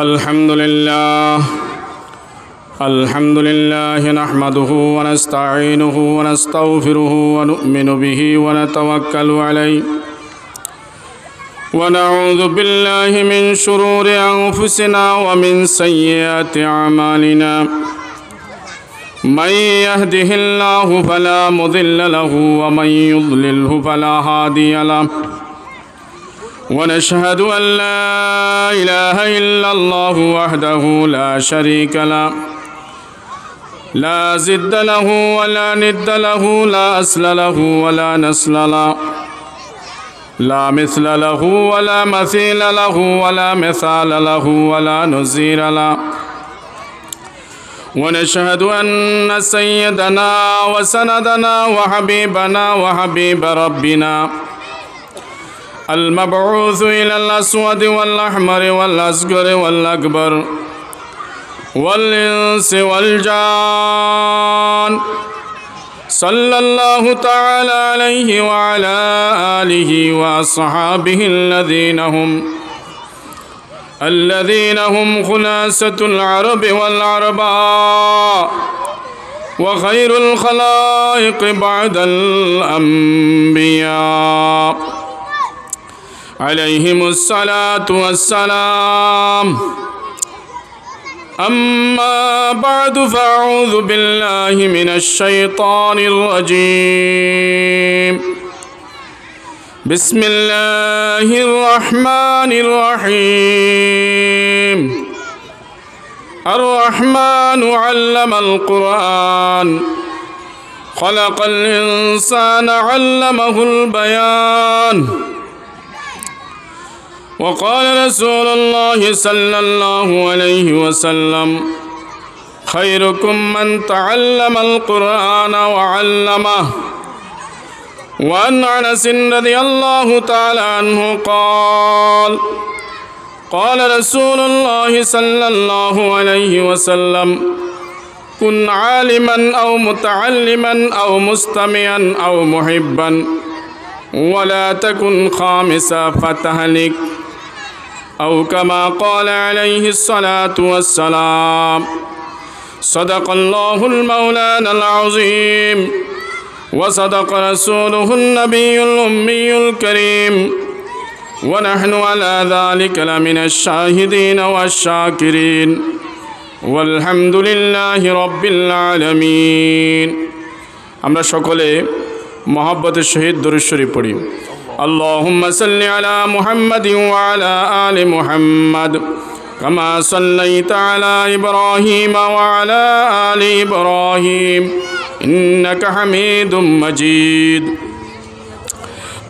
الحمد لله نحمده ونستعينه ونستغفره ونؤمن به ونتوكل عليه ونعوذ بالله من شرور أنفسنا ومن سيئات أعمالنا من يهده الله فلا مضل له ومن يضلله فلا هادي له ونشهد أن لا إله إلا الله وحده لا شريك له لا ضد له ولا ند له لا أصل له ولا نسل له لا مثل له ولا مثيل له ولا مثال له ولا نظير له ونشهد أن سيدنا وسندنا وحبيبنا وحبيب ربنا المبعوث إلى الأسود والأحمر والأصغر والأكبر والإنس والجان صلى الله تعالى عليه وعلى آله وأصحابه الذين هم خلاصة العرب والعرباء وخير الخلائق بعد الأنبياء عليهم الصلاة والسلام. أما بعد فأعوذ بالله من الشيطان الرجيم. بسم الله الرحمن الرحيم. الرحمن علم القرآن خلق الإنسان علمه البيان. وقال رسول الله صلى الله عليه وسلم خيركم من تعلم القرآن وعلمه. وعن أنس رضي الله تعالى عنه قال قال رسول الله صلى الله عليه وسلم كن عالما أو متعلما أو مستمعا أو محبا ولا تكن خامسا فتهلك أو كما قال عليه الصلاة والسلام. صدق الله المولانا العظيم وصدق رسوله النبي الأمي الكريم ونحن على ذلك لمن الشاهدين والشاكرين والحمد لله رب العالمين. আমরা সকলে محبت الشهيد درود شريف পড়ি। اللهم صل على محمد وعلى آل محمد كما صليت على إبراهيم وعلى آل إبراهيم إنك حميد مجيد.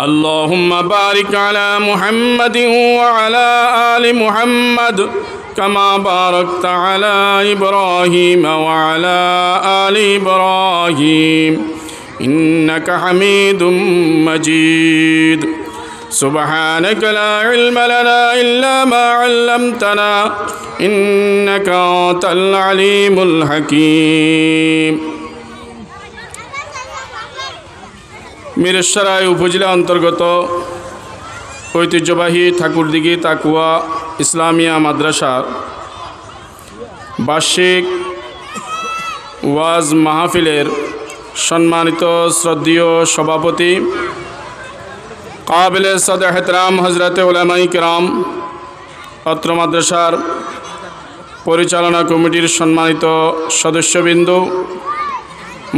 اللهم بارك على محمد وعلى آل محمد كما باركت على إبراهيم وعلى آل إبراهيم إنك حميد مجيد. سبحانك لا علم لنا إلا ما علمتنا إنك أنت العليم الحكيم. মিরসরাই উপজেলা অন্তর্গত ঐতিহ্যবাহী ঠাকুরদিঘি তাকুয়া ইসলামিয়া মাদ্রাসার বার্ষিক ওয়াজ মাহফিলের সম্মানিত শ্রদ্ধেয় সভাপতি কাবিলে সদর এহতরাম হজরত উলামায়ে কিরাম, অত্র মাদ্রাসার পরিচালনা কমিটির সম্মানিত সদস্যবৃন্দ,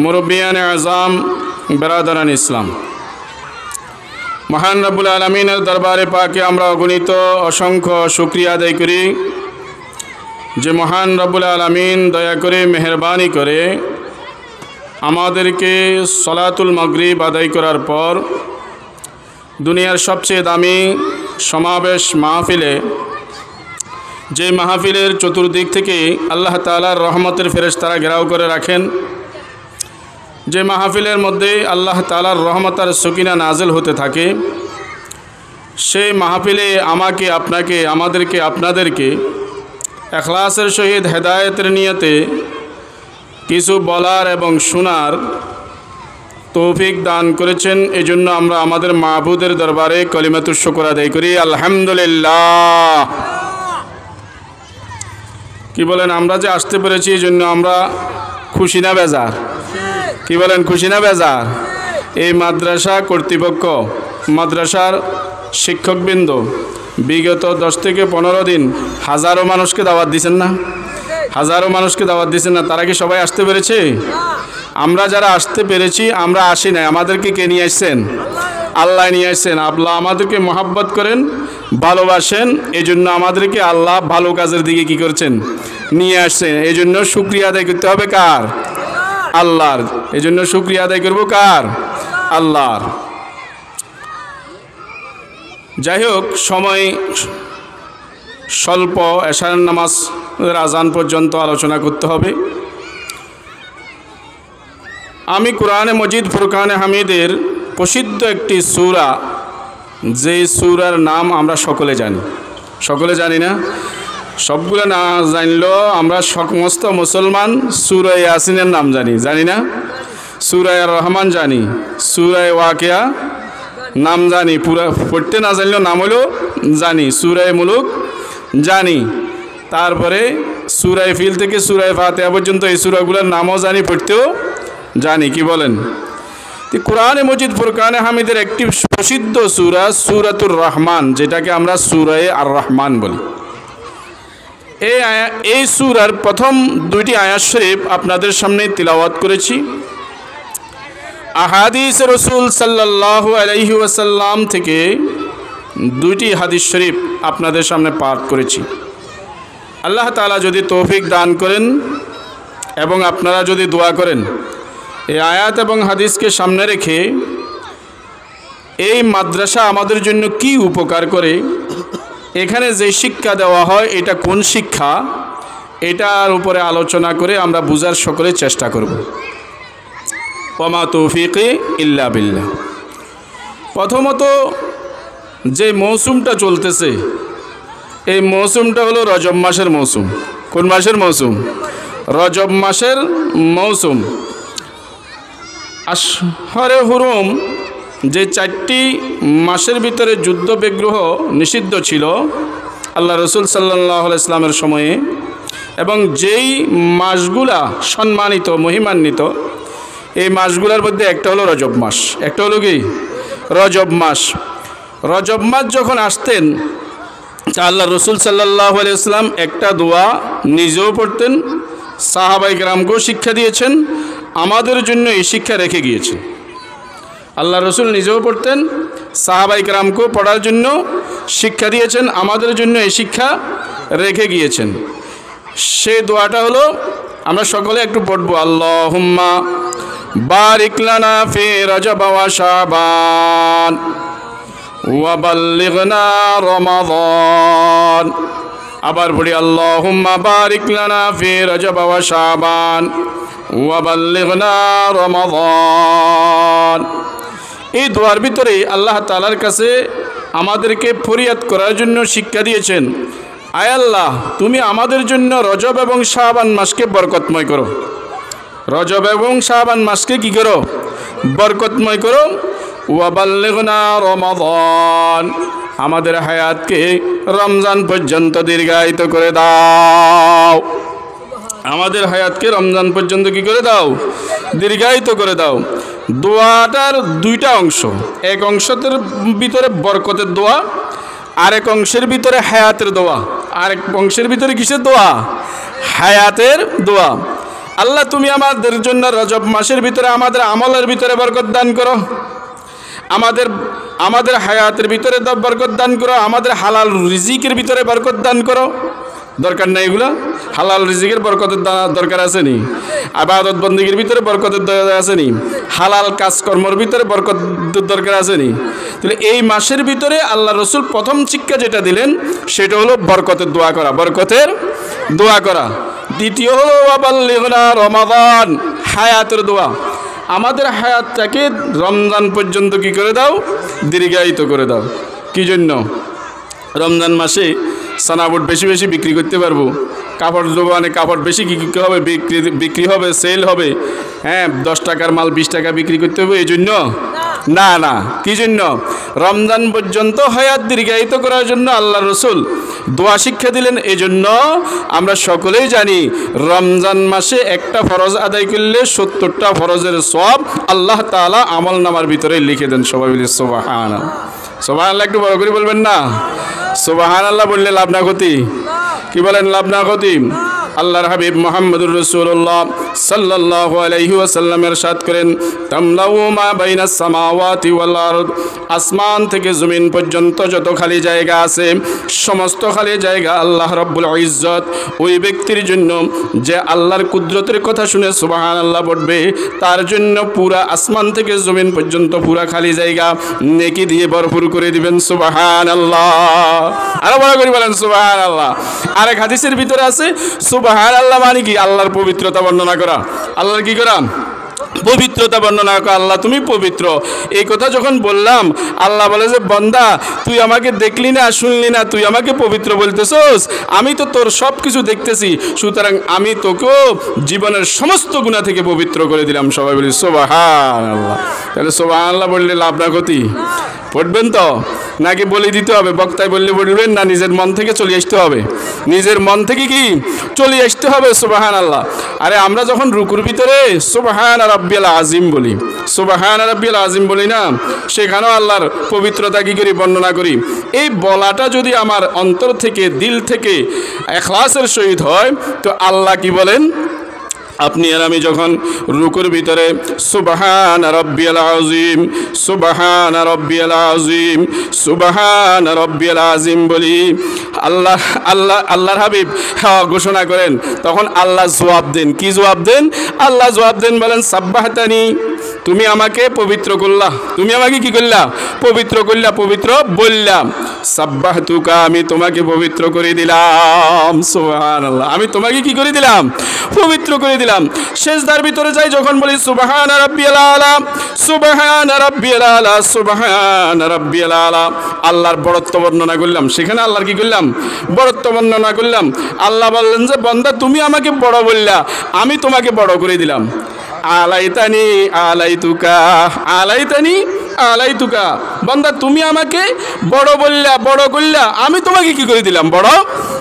মুরব্বিয়ানে আজম, বেরাদারান ইসলাম, মহান রব্বুল আলামিনের দরবারে পাকে আমরা অগণিত অসংখ্য শুকরিয়া আদায় করি যে মহান রব্বুল আলামিন দয়া করে মেহেরবানি করে আমাদেরকে সলাতুল মাগরিব আদায় করার পর দুনিয়ার সবচেয়ে দামি সমাবেশ মাহফিলে, যে মাহফিলের চতুর্দিক থেকে আল্লাহ তাআলার রহমতের ফেরেশতারা ঘেরাও করে রাখেন, যে মাহফিলের মধ্যে আল্লাহ তাআলার রহমত আর সকিনা নাজিল হতে থাকে, সেই মাহফিলে আমাকে, আপনাকে, আমাদেরকে, আপনাদেরকে ইখলাসের সহিত হেদায়েতের নিয়তে কিছু বলার এবং শোনার তৌফিক দান করেছেন। এজন্য আমরা আমাদের মাবুদের দরবারে কলিমাতুশ শুকর আদায় করি, আলহামদুলিল্লাহ। কি বলেন? আমরা যে আসতে পেরেছি এই জন্য আমরা খুশি না বেজার? কি বলেন, খুশি না বেজার? এই মাদ্রাসা কর্তৃপক্ষ, মাদ্রাসার শিক্ষকবৃন্দ বিগত 10 থেকে 15 দিন হাজারো মানুষকে দাওয়াত দিচ্ছেন না? হাজারো মানুষকে দাওয়াত দিচ্ছেন না? তারা কি সবাই আসতে পেরেছে? আমরা যারা আসতে পেরেছি আমরা আসি নাই, আমাদেরকে কে নিয়ে আসছেন? আল্লাহ নিয়ে আসছেন। আল্লাহ আমাদেরকে মহাব্বত করেন, ভালোবাসেন, এই জন্য আমাদেরকে আল্লাহ ভালো কাজের দিকে কি করছেন? নিয়ে আসছেন। এই জন্য শুকরিয়া আদায় করতে হবে কার? আল্লাহর। এই জন্য শুকরিয়া আদায় করবো কার? আল্লাহর। যাই হোক, সময় স্বল্প, এশার নামাজের আজান পর্যন্ত আলোচনা করতে হবে। আমি কোরআনে মজিদ ফুরকানে হামিদের প্রসিদ্ধ একটি সূরা, যেই সূরার নাম আমরা সকলে জানি। সকলে জানি না? সবগুলো না জানলেও আমরা সমস্ত মুসলমান সূরা ইয়াসিনের নাম জানি, জানি না? সূরা আর রহমান জানি, সূরা ওয়াকিয়া নাম জানি, পুরা পড়তে না জানলেও নাম হলো জানি, সূরা মুলুক জানি, তারপরে সূরা ফিল থেকে সূরা ফাতিহা পর্যন্ত এই সূরাগুলোর নামও জানি, পড়তেও জানি। কি বলেন? কোরআনে মজিদ ফুরকানে হামিদের একটি প্রসিদ্ধ সূরা সূরাতুর রহমান, যেটাকে আমরা সূরা আর রহমান বলি। এই সূরার প্রথম 2টি আয়াত শরীফ আপনাদের সামনে তিলাওয়াত করেছি। আহাদিস রাসূল সাল্লাল্লাহু আলাইহি ওয়াসাল্লাম থেকে 2টি হাদিস শরীফ আপনাদের সামনে পাঠ করেছি। আল্লাহ তাআলা যদি তৌফিক দান করেন এবং আপনারা যদি দোয়া করেন, এই আয়াত এবং হাদিসকে সামনে রেখে এই মাদ্রাসা আমাদের জন্য কি উপকার করে, এখানে যে শিক্ষা দেওয়া হয় এটা কোন শিক্ষা, এটার উপরে আলোচনা করে আমরা বুঝার সকলে চেষ্টা করব। ওয়ামা তৌফিকি ইল্লা বিল্লাহ। প্রথমত যে মৌসুমটা চলতেছে, এই মৌসুমটা হলো রজব মাসের মৌসুম। কোন মাসের মৌসুম? রজব মাসের মৌসুম। আশহারে হুরুম, যে 4টি মাসের ভিতরে যুদ্ধ বিগ্রহ নিষিদ্ধ ছিল আল্লাহ রসুল সাল্লাল্লাহু আলাইহি ওয়াসাল্লামের সময়ে, এবং যেই মাসগুলা সম্মানিত মহিমান্বিত, এই মাসগুলোর মধ্যে একটা হলো রজব মাস। একটা হলো কি? রজব মাস। রজব মাস যখন আসতেন, আল্লাহ রসুল সাল্লাল্লাহু আলাইহি ওয়াসাল্লাম একটা দোয়া নিজেও পড়তেন, সাহাবায়ে কেরামকেও শিক্ষা দিয়েছেন, আমাদের জন্য এই শিক্ষা রেখে গিয়েছেন। আল্লাহ রসুল নিজেও পড়তেন, সাহাবায়ে কেরামকেও পড়ার জন্য শিক্ষা দিয়েছেন, আমাদের জন্য এই শিক্ষা রেখে গিয়েছেন। সেই দোয়াটা হলো, আমরা সকলে একটু পড়বো, আল্লাহুম্মা বারিক লানা ফি রজব ওয়া শাবান ওয়া বাল্লিগনা রমাদান। আবার পড়ি, আল্লাহুম্মা বারিক লানা ফি রজব ওয়া শাবান ওয়া বাল্লিগনা রমাদান। এই দোয়ার ভিতরে আল্লাহ তাআলার কাছে আমাদেরকে ফরিয়াদ করার জন্য শিক্ষা দিয়েছেন, আয় আল্লাহ, তুমি আমাদের জন্য রজব এবং শাবান মাসকে বরকতময় করো। রজব এবং শাবান মাসকে কি করো? বরকতময় করো। ওয়া বাল্লিগনা রমাদান, আমাদের হায়াতকে রমজান পর্যন্ত দীর্ঘায়িত করে দাও। আমাদের হায়াতকে রমজান পর্যন্ত কি করে দাও? দীর্ঘায়িত করে দাও। দোয়াটার 2টা অংশ। এক অংশের ভিতরে বরকতের দোয়া, আরেক অংশের ভিতরে হায়াতের দোয়া। আরেক অংশের ভিতরে কিসের দোয়া? হায়াতের দোয়া। আল্লাহ, তুমি আমাদের জন্য রজব মাসের ভিতরে আমাদের আমলের ভিতরে বরকত দান করো, আমাদের হায়াতের ভিতরে বরকত দান করো, আমাদের হালাল রিজিকের ভিতরে বরকত দান করো। দরকার নাই এগুলো? হালাল রিজিকের বরকতের দরকার আছে নি? ইবাদত বন্দেগীর ভিতরে বরকতের দরকার আছে নি? হালাল কাজকর্মের ভিতরে বরকতের দরকার আছে নি? তাহলে এই মাসের ভিতরে আল্লাহ রসুল প্রথম শিক্ষা যেটা দিলেন সেটা হলো বরকতের দোয়া করা, বরকতের দোয়া করা। দ্বিতীয় হলো ওয়া বাল্লিগনা রমাদান, হায়াতের দোয়া। আমাদের হায়াতটাকে রমজান পর্যন্ত কি করে দাও? দীর্ঘায়িত করে দাও। কি জন্য? রমজান মাসে সানাবুট বেশি বেশি বিক্রি করতে পারবো, কাপড় দোকানে কাপড় বেশি কি হবে, বিক্রি হবে, সেল হবে। হ্যাঁ, 10 টাকার মাল 20 টাকা বিক্রি করতে হবে, এই জন্য না না, কি জন্য? রমজান পর্যন্ত হায়াত দীর্ঘায়িত করার জন্য আল্লাহ রসুল দোয়া শিক্ষা দিলেন। এজন্য আমরা সকলেই জানি রমজান মাসে একটা ফরজ আদায় করলে 70টা ফরজের সওয়াব আল্লাহ তাআলা আমল নামার ভিতরে লিখে দেন। সবাই বলি সুবহানাল্লাহ। সুবহানাল্লাহ একটু বড় করে বলবেন না? সুবহানাল্লাহ বললে লাভ না ক্ষতি? কি বলেন, লাভ না ক্ষতি? আল্লাহর হাবিব মুহাম্মদুর রাসূলুল্লাহ সাল্লাল্লাহু আলাইহি ওয়াসাল্লাম ইরশাদ করেন, তামলাউ মা বাইনাস সামাওয়াতি ওয়াল আরদ, আসমান থেকে জমিন পর্যন্ত যত খালি জায়গা আছে সমস্ত খালি জায়গা আল্লাহ রাব্বুল ইজ্জত ওই ব্যক্তির জন্য যে আল্লাহর কুদরতের কথা শুনে সুবহানাল্লাহ পড়বে, তার জন্য পুরা আসমান থেকে জমিন পর্যন্ত পুরা খালি জায়গা নেকি দিয়ে ভরপুর করে দিবেন। সুবহানাল্লাহ। আরো বড় করে বলেন সুবহানাল্লাহ। আরেক হাদিসের ভিতরে আছে সুবহানাল্লাহ মানে কি? আল্লাহর পবিত্রতা বর্ণনা করা। আল্লাহর কি করা? পবিত্রতা বর্ণনা করা। আল্লাহ তুমি পবিত্র। এই কথা যখন বললাম, আল্লাহ বলে যে বান্দা তুই আমাকে দেখলি না, শুনলি না, তুই আমাকে পবিত্র বলতেছস, আমি তো তোর সব কিছু দেখতেছি, সুতরাং আমি তোকেও জীবনের সমস্ত গুনাহ থেকে পবিত্র করে দিলাম। সবাই বলি সুবহানাল্লাহ। তাহলে সুবহানাল্লাহ বললে লাভ না ক্ষতি? পড়বেন তো নাকি বলে দিতে হবে? বক্তায় বললে বলবেন না, নিজের মন থেকে চলে আসতে হবে। নিজের মন থেকে কি চলে আসতে হবে সুবহানাল্লাহ। আরে আমরা যখন রুকুর ভিতরে সুবহান রাব্বিয়াল আযীম বলি, সুবহান রাব্বিয়াল আযীম বলি না, সেখানেও আল্লাহর পবিত্রতা কি করি? বর্ণনা করি। এই বলাটা যদি আমার অন্তর থেকে, দিল থেকে ইখলাসের সহিত হয়, তো আল্লাহ কি বলেন? আপনি আর আমি যখন রুকুর ভিতরে সুবহান রাব্বিয়াল আযীম, সুবহান রাব্বিয়াল আযীম, সুবহান রাব্বিয়াল আযীম বলি, আল্লাহর হাবিব ঘোষণা করেন, তখন আল্লাহ জবাব দেন। কি জবাব দেন? আল্লাহ জবাব দেন, বলেন সাব্বাহতানি, তুমি আমাকে পবিত্র করলা, তুমি আমাকে কি করলা? পবিত্র করলা, পবিত্র বললাম। সাব্বাহতুকা, আমি তোমাকে পবিত্র করে দিলাম। সুবহানাল্লাহ, আমি তোমাকে কি করে দিলাম? পবিত্র করে দিলাম। সেজদার ভিতরে যাই যখন বলি সুবহান রাব্বিয়াল আলা, সুবহান রাব্বিয়াল আলা, সুবহান রাব্বিয়াল আলা, আল্লাহর বড়ত্ব বর্ণনা করলাম। সেখানে আল্লাহর কি করলাম? বড়ত্ব বর্ণনা করলাম। আল্লাহ বললেন যে বান্দা তুমি আমাকে বড় বললা, আমি তোমাকে বড় করে দিলাম। আলাইতানি আলাইতুকা, আলাইতানি আলাইতুকা, বান্দা তুমি আমাকে বড় বললা, বড় করলা, আমি তোমাকে কি করে দিলাম? বড়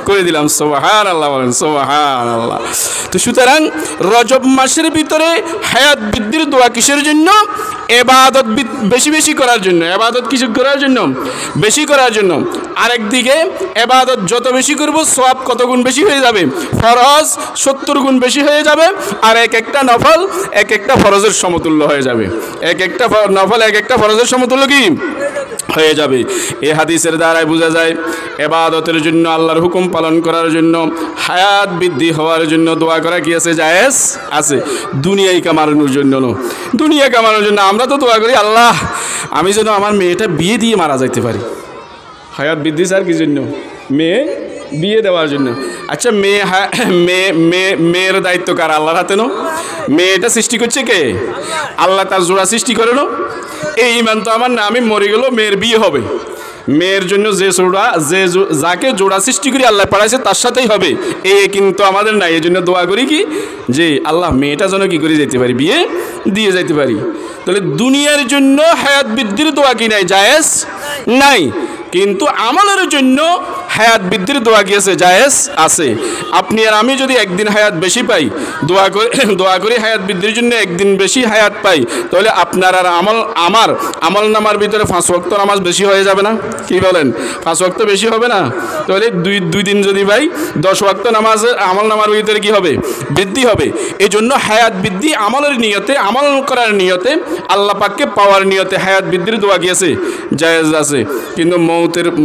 করে দিলাম। সুবহানাল্লাহ বলেন সুবহানাল্লাহ। তো সুতরাং রজব মাসের ভিতরে হায়াত বৃদ্ধির দোয়া কিসের জন্য? ইবাদত বেশি বেশি করার জন্য। ইবাদত কিছু করার জন্য? বেশি করার জন্য। আরেকদিকে ইবাদত যত বেশি করব সওয়াব কত গুণ বেশি হয়ে যাবে? ফরজ 70 গুণ বেশি হয়ে যাবে, আর এক একটা নফল এক একটা ফরজের সমতুল্য হয়ে যাবে। এক একটা নফল এক একটা ফরজের সমতুল্য কি হয়ে যাবে। এই হাদিসের দ্বারাই বোঝা যায় ইবাদতের জন্য, আল্লাহর হুকুম পালন করার জন্য, হায়াত বৃদ্ধি হওয়ার জন্য দোয়া করা কি আছে? জায়েজ আছে। দুনিয়ায় কামানোর জন্য না, দুনিয়া কামানোর জন্য আমরা তো দোয়া করি আল্লাহ আমি যেন আমার মেয়েটা বিয়ে দিয়ে মারা যাইতে পারি। হায়াত বৃদ্ধি স্যার কি জন্য? মেয়ে বিয়ে দেওয়ার জন্য। আচ্ছা মেয়ের দায়িত্ব কার? আল্লাহর হাতে না? মেয়েটা সৃষ্টি করছে কে? আল্লাহ তার জোড়া সৃষ্টি করে না? এই ইমান তো আমার না, আমি মরে গেলেও মেয়ের বিয়ে হবে। মেয়ের জন্য যাকে জোড়া সৃষ্টি করি আল্লাহ পাঠাইছে তার সাথেই হবে, এই কিন্তু আমাদের নাই। এই জন্য দোয়া করি কি যে আল্লাহ মেয়েটা যেন কি করে যেতে পারি, বিয়ে দিয়ে যেতে পারি। তাহলে দুনিয়ার জন্য হায়াত বৃদ্ধির দোয়া কি নাই? জায়েজ নাই। কিন্তু আমলের জন্য হায়াত বৃদ্ধির দোয়া কি আছে? জায়েজ আছে। আপনি আর আমি যদি একদিন হায়াত বেশি পাই, দোয়া করি হায়াত বৃদ্ধির জন্য একদিন বেশি হায়াত পাই, তাহলে আপনার আর আমার আমল নামার ভিতরে 5 ওয়াক্ত নামাজ বেশি হয়ে যাবে না? কি বলেন? 5 ওয়াক্ত বেশি হবে না? তাহলে দুই দিন যদি ভাই 10 ওয়াক্ত নামাজের আমল নামার ভিতরে কি হবে? বৃদ্ধি হবে। এই জন্য হায়াত বৃদ্ধি আমলের নিয়তে, আমল করার নিয়তে, আল্লাহ পাককে পাওয়ার নিয়তে হায়াত বৃদ্ধির দোয়া কি আছে? জায়েজ আছে। কিন্তু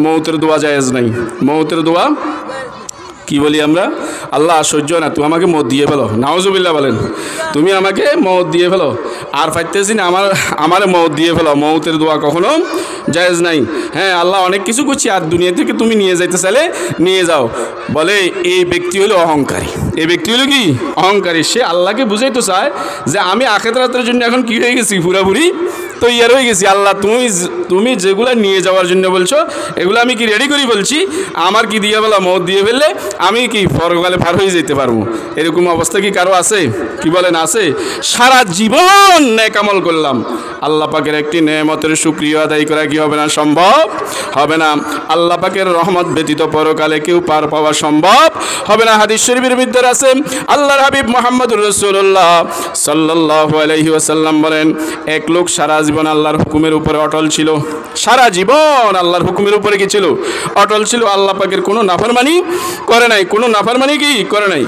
মৌতের দোয়া জায়েজ নাই। মৌতের দোয়া কি বলি আমরা? আল্লাহ সহ্য না, তুমি আমাকে মত দিয়ে ফেলো। নাউজুবিল্লাহ বলেন, তুমি আমাকে মত দিয়ে ফেলো, আর পাইতেছি না, আমার মত দিয়ে ফেলো। মৌতের দোয়া কখনো জায়েজ নাই। হ্যাঁ, আল্লাহ অনেক কিছু করছি, আর দুনিয়া থেকে তুমি নিয়ে যাইতে চাইলে নিয়ে যাও। বলে এই ব্যক্তি হলো অহংকারী। এই ব্যক্তি হলো কি? অহংকারী। সে আল্লাহকে বুঝাইতে চায় যে আমি আখিরাতের জন্য এখন কি হয়ে গেছি? পুরাপুরি তৈয়ার হয়ে গেছি আল্লাহ, তুমি যেগুলো নিয়ে যাওয়ার জন্য বলছো এগুলো আমি কি রেডি করি বলছি, আমার কি দিয়ে বলা মত দিয়ে ফেললে আমি কি পরকালে পার হয়ে যেতে পারবো। এরকম অবস্থা কি কারো আছে? কি বলেন আছে? সারা জীবন নেক আমল করলাম, আল্লাহ পাকের একটি নেয়ামতের শুকরিয়া আদায় করা কি হবে না? সম্ভব হবে না। আল্লাহ পাকের রহমত ব্যতীত পরকালে কেউ পার পাওয়া সম্ভব হবে না। হাদিস শরীফের মধ্যে আছে, আল্লাহর হাবিব মুহাম্মদুর রাসূলুল্লাহ সাল্লাল্লাহু আলাইহি ওয়াসাল্লাম বলেন, এক লোক সারা জীবন আল্লাহর হুকুমের উপরে অটল ছিল। সারা জীবন আল্লাহর হুকুমের উপরে কি ছিল? অটল ছিল। আল্লাহ পাকের কোনো নাফরমানি করে নাই, কোনো নাফরমানি কি করে নাই।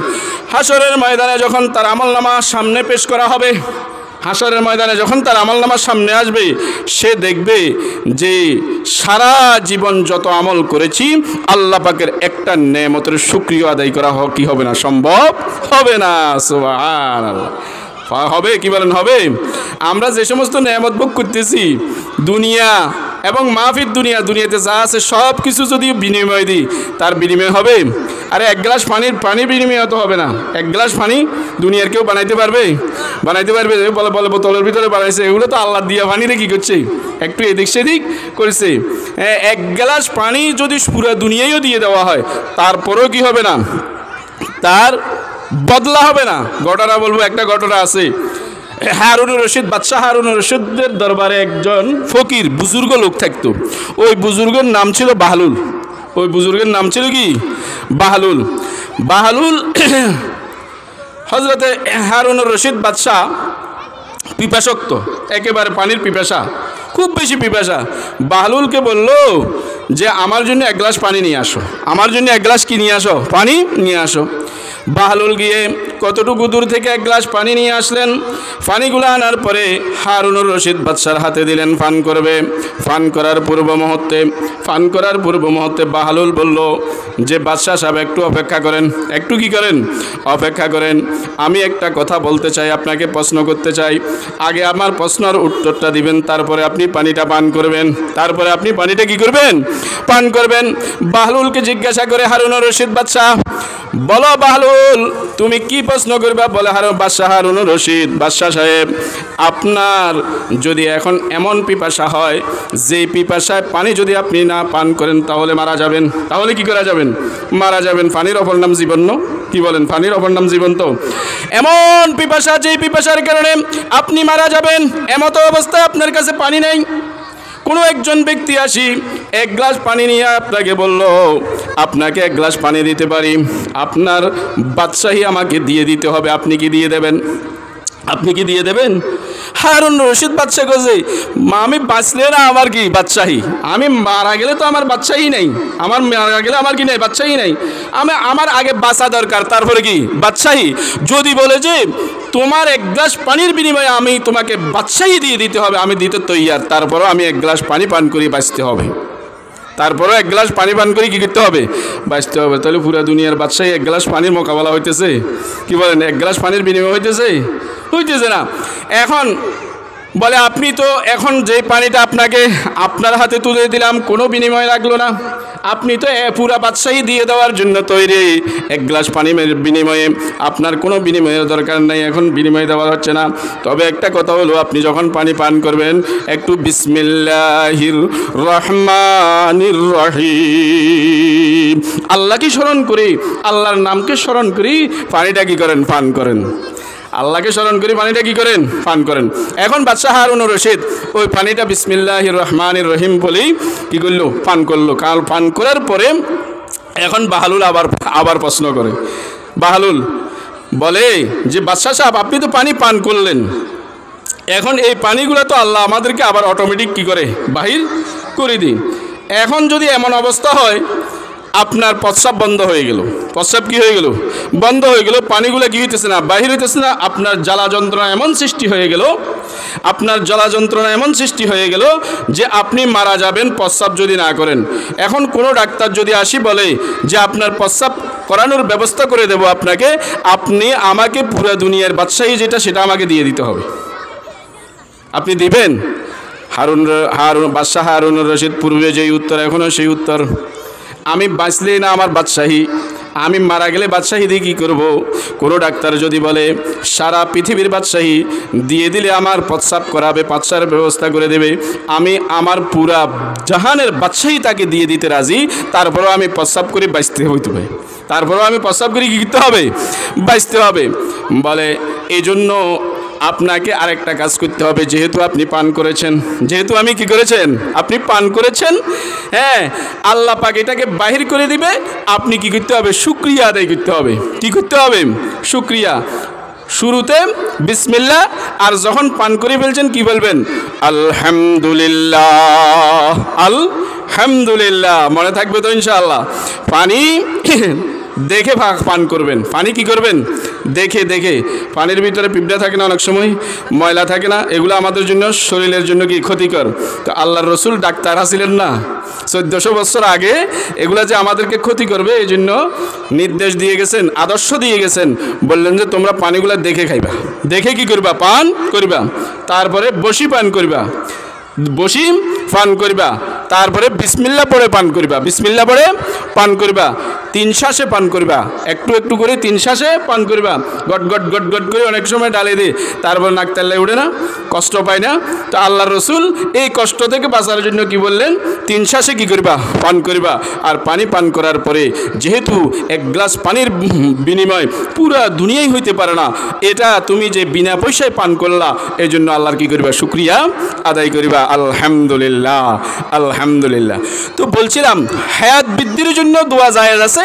হাশরের ময়দানে যখন তার আমলনামা সামনে পেশ করা হবে, হাশরের ময়দানে যখন তার আমলনামা সামনে আসবে, সে দেখবে যে সারা জীবন যত আমল করেছি আল্লাহ পাকের একটা নেয়ামতের শুকরিয়া আদায় করা কি হবে না? সম্ভব হবে না। সুবহানাল্লাহ। হবে কি বলেন? হবে। আমরা যে সমস্ত নেয়ামত ভোগ করতেছি দুনিয়া এবং মাহফিল দুনিয়াতে যা আছে সব কিছু যদি বিনিময় দিই, তার বিনিময় হবে? আরে এক গ্লাস পানির বিনিময় তো হবে না। এক গ্লাস পানি দুনিয়ার কেউ বানাইতে পারবে? বানাইতে পারবে? বলে বোতলের ভিতরে বানাইছে, এগুলো তো আল্লাহ দিয়া পানিরে কি করছে, একটু এদিক সেদিক করেছে। এক গ্লাস পানি যদি পুরো দুনিয়ায়ও দিয়ে দেওয়া হয় তারপরেও কি হবে না? তার বদলা হবে না। ঘটনা বলবো, একটা ঘটনা আছে। হারুনুর রশিদ, বাদশাহ হারুনুর রশিদের দরবারে একজন ফকির বুজুর্গ লোক থাকতো। ওই বুজুর্গের নাম ছিল বাহলুল। ওই বুজুর্গের নাম ছিল কি? বাহলুল। বাহলুল হজরতে হারুনুর রশিদ বাদশাহ পিপাসক্ত, একেবারে পানির পিপাসা, খুব বেশি পিপাসা। বাহলুলকে বলল যে আমার জন্য এক গ্লাস পানি নিয়ে আসো, আমার জন্য এক গ্লাস কি নিয়ে আসো? পানি নিয়ে আসো। বাহলুল গিয়ে কতটুকু দূর থেকে এক গ্লাস পানি নিয়ে আসলেন। পানিগুলো আনার পরে হারুনুর রশিদ বাদশার হাতে দিলেন, পান করবে। পান করার পূর্ব মুহূর্তে বাহলুল বলল যে বাদশাহ সাহেব একটু অপেক্ষা করেন, একটু কি করেন? অপেক্ষা করেন। আমি একটা কথা বলতে চাই, আপনাকে প্রশ্ন করতে চাই। আগে আমার প্রশ্নের উত্তরটা দিবেন, তারপরে আপনি পানিটা পান করবেন। তারপরে আপনি পানিটা কি করবেন? পান করবেন। বাহলুলকে জিজ্ঞাসা করে হারুনুর রশিদ বাদশাহ, বলো বাহলুল তুমি কি প্রশ্ন করবা? বলে বাদশাহ হারুনুর রশিদ, বাদশাহ সাহেব আপনার যদি এখন এমন পিপাসা হয় যে পিপাসায় পানি যদি আপনি না পান করেন তাহলে মারা যাবেন। তাহলে কি করা যাবেন? মারা যাবেন। পানির অপর নাম জীবন। কি বলেন? পানির অপর নাম জীবন। তো এমন পিপাসা, যেই পিপাসার কারণে আপনি মারা যাবেন, এমতো অবস্থায় আপনার কাছে পানি নেই। কোনো একজন ব্যক্তি আসি এক গ্লাস পানি নিয়ে আপনাকে বলল আপনাকে এক গ্লাস পানি দিতে পারি, আপনার বাদশাহী আমাকে দিয়ে দিতে হবে, আপনি কি দিয়ে দেবেন? আপনি কি দিয়ে দেবেন? হারুন রশিদ বাদশাহ গজে, আমি বাঁচলে না আমার কি বাদশাহী, আমি মারা গেলে তো আমার বাদশাহী নেই, আমার মারা গেলে আমার কি নেই? বাদশাহী নেই। আমার আগে বাঁচা দরকার, তারপরে কি বাদশাহী। যদি বলে যে তোমার এক গ্লাস পানির বিনিময়ে আমি তোমাকে বাদশাহী দিয়ে দিতে হবে, আমি দিতে তৈয়ার, তারপরেও আমি এক গ্লাস পানি পান করি বাঁচতে হবে। তারপরেও এক গ্লাস পানি পান করি কি করতে হবে? বাঁচতে হবে। তাহলে পুরো দুনিয়ার বাদশাহী এক গ্লাস পানির মোকাবেলা হইতেছে? কি বলেন? এক গ্লাস পানির বিনিময় হইতেছে না। এখন বলে আপনি তো এখন যে পানিটা আপনাকে আপনার হাতে তুলে দিলাম, কোনো বিনিময় লাগলো না, আপনি তো পুরা বাদশাহী দিয়ে দেওয়ার জন্য তৈরি। এক গ্লাস পানির বিনিময়ে আপনার কোনো বিনিময়ের দরকার নেই, এখন বিনিময় দেওয়া হচ্ছে না। তবে একটা কথা হলো, আপনি যখন পানি পান করবেন একটু বিসমিল্লাহির রহমানির রহিম আল্লাহকে স্মরণ করি, আল্লাহর নামকে স্মরণ করি পানিটা কি করেন? পান করেন। আল্লাহকে স্মরণ করি পানিটা কি করেন? পান করেন। এখন বাদশাহ হারুনুর রশিদ ওই পানিটা বিসমিল্লাহির রহমানির রহিম বলেই কি করলো? পান করলো। কাল পান করার পরে এখন বাহলুল আবার প্রশ্ন করে। বাহলুল বলে যে বাদশাহ সাহেব আপনি তো পানি পান করলেন, এখন এই পানিগুলো তো আল্লাহ আমাদেরকে আবার অটোমেটিক কি করে? বাহির করে দিন। এখন যদি এমন অবস্থা হয় আপনার প্রস্রাব বন্ধ হয়ে গেল, প্রস্রাব কি হয়ে গেল? বন্ধ হয়ে গেল, পানিগুলো কি হইতেছে না? বাহির হইতেছে না। আপনার জ্বালা যন্ত্রণা এমন সৃষ্টি হয়ে গেল, আপনার জ্বালা যন্ত্রণা এমন সৃষ্টি হয়ে গেল যে আপনি মারা যাবেন প্রস্রাব যদি না করেন। এখন কোনো ডাক্তার যদি আসি বলে যে আপনার প্রস্রাব করানোর ব্যবস্থা করে দেব আপনাকে, আপনি আমাকে পুরো দুনিয়ার বাদশাহী যেটা সেটা আমাকে দিয়ে দিতে হবে, আপনি দিবেন? বাদশাহ হারুনুর রশিদ পূর্বে যেই উত্তর এখনও সেই উত্তর, আমি বাঁচলেই না আমার বাদশাহী, আমি মারা গেলে বাদশাহী দিয়ে কী করবো? কোনো ডাক্তার যদি বলে সারা পৃথিবীর বাদশাহী দিয়ে দিলে আমার প্রস্রাব করাবে, পাচ্ছার ব্যবস্থা করে দেবে, আমি আমার পুরা জাহানের বাদশাহী তাকে দিয়ে দিতে রাজি, তারপরেও আমি প্রস্রাব করে বাঁচতে হইতে হবে, তারপরেও আমি প্রস্রাব করে কী করতে হবে? বাঁচতে হবে। বলে এই জন্য আপনাকে আরেকটা কাজ করতে হবে, যেহেতু আপনি পান করেছেন, যেহেতু আমি কি করেছেন, আপনি পান করেছেন, হ্যাঁ, আল্লাহ পাক এটাকে বাহির করে দিবে, আপনি কি করতে হবে? শুকরিয়া আদায় করতে হবে। কি করতে হবে? শুকরিয়া। শুরুতে বিসমিল্লাহ, আর যখন পান করে ফেলছেন কি বলবেন? আলহামদুলিল্লাহ, আলহামদুলিল্লাহ। মনে থাকবে তো ইনশাআল্লাহ? পানি দেখে পান করবেন। পানি কি করবেন? দেখে দেখে। পানির ভিতরে পিঁপড়া থাকে না, অনেক সময় ময়লা থাকে না, এগুলো আমাদের জন্য শরীরের জন্য কি ক্ষতিকর। তো আল্লাহর রসুল ডাক্তার ছিলেন না 1400 বছর আগে, এগুলা যে আমাদেরকে ক্ষতি করবে এই জন্য নির্দেশ দিয়ে গেছেন, আদর্শ দিয়ে গেছেন। বললেন যে তোমরা পানিগুলা দেখে খাইবা, দেখে কি করবা? পান করিবা। তারপরে বসি পান করিবা, বসি পান করিবা। তারপরে বিসমিল্লাহ পড়ে পান করিবা, বিসমিল্লাহ পড়ে পান করিবা। 3 শ্বাসে পান করিবা, একটু একটু করে 3 শ্বাসে পান করিবা। গট গট গট গট করে অনেক সময় ডালে দিই, তারপর নাক তাল্লাই উঠে না, কষ্ট পায় না। তো আল্লাহ রসুল এই কষ্ট থেকে বাঁচার জন্য কি বললেন? 3 শ্বাসে কি করিবা? পান করিবা। আর পানি পান করার পরে যেহেতু 1 গ্লাস পানির বিনিময় পুরা দুনিয়াই হইতে পারে না, এটা তুমি যে বিনা পয়সায় পান করলা, এই জন্য আল্লাহর কি করিবা? শুকরিয়া আদায় করিবা। আলহামদুলিল্লাহ, আলহামদুলিল্লাহ। তো বলছিলাম হায়াত বৃদ্ধির জন্য দোয়া জায়েজ আছে,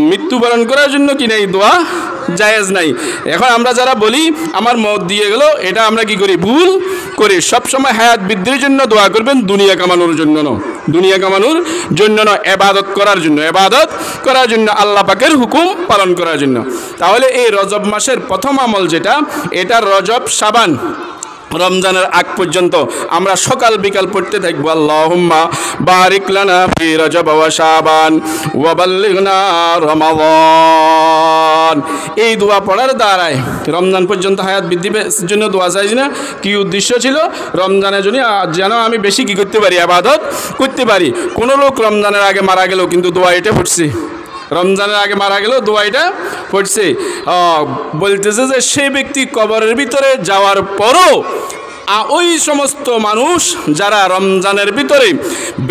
মৃত্যুবরণ করার জন্য কি নাই? দোয়া জায়েজ নাই। এখন আমরা যারা বলি আমার মত দিয়ে গেল, এটা আমরা কি করি? ভুল করি। সবসময় হায়াত বৃদ্ধির জন্য দোয়া করবেন, দুনিয়া কামানোর জন্য নয়, দুনিয়া কামানোর জন্য নয়, ইবাদত করার জন্য, ইবাদত করার জন্য, আল্লাহ পাকের হুকুম পালন করার জন্য। তাহলে এই রজব মাসের প্রথম আমল যেটা, এটা রজব শাবান রমজানের আগ পর্যন্ত আমরা সকাল বিকাল পড়তে থাকবো আল্লাহুম্মা বারিক লানা ফি রজব ওয়া শাবান ওয়া বাল্লিগনা রমাদান। এই দোয়া পড়ার দ্বারায় রমজান পর্যন্ত হায়াত বৃদ্ধির জন্য দোয়া চাইছি না। কি উদ্দেশ্য ছিল? রমজানের জন্য যেন আমি বেশি কি করতে পারি? ইবাদত করতে পারি। কোনো লোক রমজানের আগে মারা গেল কিন্তু দোয়া এটা পড়ছে, রমজানের আগে মারা গেল দোয়া এটা পড়ছে, বলতেছে যে সে ব্যক্তি কবরের ভিতরে যাওয়ার পরও ওই সমস্ত মানুষ যারা রমজানের ভিতরে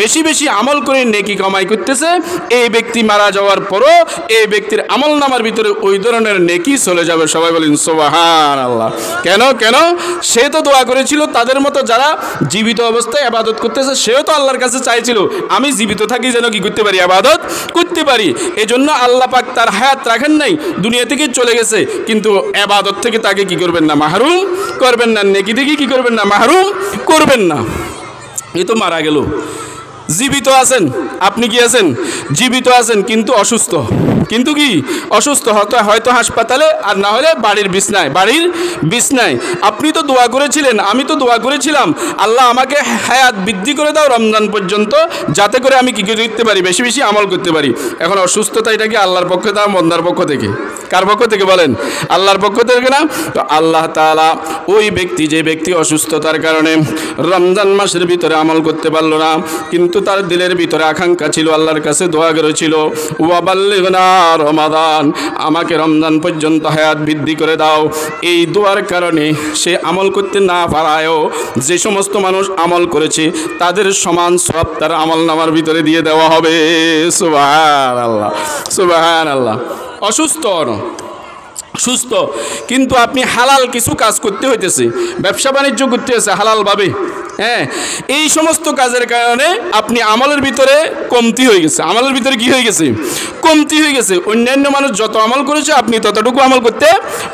বেশি বেশি আমল করে নেকি কামাই করতেছে, এই ব্যক্তি মারা যাওয়ার পরও এই ব্যক্তির আমল নামার ভিতরে ওই ধরনের নেকি চলে যাবে। সবাই বলেন সুবহানাল্লাহ। কেন? কেন? সে তো দোয়া করেছিল তাদের মতো যারা জীবিত অবস্থায় ইবাদত করতেছে, সেও তো আল্লাহর কাছে চাইছিল আমি জীবিত থাকি যেন কি করতে পারি? ইবাদত করতে পারি। এই জন্য আল্লাহ পাক তার হায়াত রাখেন নাই, দুনিয়া থেকে চলে গেছে, কিন্তু ইবাদত থেকে তাকে কি করবেন না? মাহরুম করবেন না। নেকি থেকে কি করবেন না? মাহরুম করবেন না। এই তো মারা গেল, জীবিত আছেন, আপনি কি আছেন? জীবিত আছেন কিন্তু অসুস্থ, কিন্তু কি অসুস্থ, হয়তো হাসপাতালে, আর না হলে বাড়ির বিছনায়, বাড়ির বিছনায়। আপনি তো দোয়া করেছিলেন, আমি তো দোয়া করেছিলাম, আল্লাহ আমাকে হায়াত বৃদ্ধি করে দাও রমজান পর্যন্ত, যাতে করে আমি কি করতে পারি? বেশি বেশি আমল করতে পারি। এখন অসুস্থতা এটা কি আল্লাহর পক্ষ থেকে, বন্দার পক্ষ থেকে? কার পক্ষ থেকে বলেন? আল্লাহর পক্ষ থেকে না? তো আল্লাহ তাআলা ওই ব্যক্তি, যে ব্যক্তি অসুস্থতার কারণে রমজান মাসের ভিতরে আমল করতে পারলো না, কিন্তু তার দিলের ভিতরে আকাঙ্ক্ষা ছিল, আল্লাহর কাছে দোয়া করেছিল ওয়া বাল্লিগনা রমাদান, আমাকে রমজান পর্যন্ত হায়াত বৃদ্ধি করে দাও। এই দোয়ার কারণে সে আমল করতে না পারায়ও যে সমস্ত মানুষ আমল করেছে তাদের সমান সওয়াব তার আমল নামার ভিতরে দিয়ে দেওয়া হবে। সুবহানাল্লাহ, সুবহানাল্লাহ। অসুস্থ সুস্থ, কিন্তু আপনি হালাল কিছু কাজ করতে হইতেছে, ব্যবসা বাণিজ্য করতে হয়েছে হালালভাবে, হ্যাঁ, এই সমস্ত কাজের কারণে আপনি আমলের ভিতরে কমতি হয়ে গেছে, আমলের ভিতরে কি হয়ে গেছে? কমতি হয়ে গেছে। অন্যান্য মানুষ যত আমল করেছে আপনি ততটুকু আমল করতে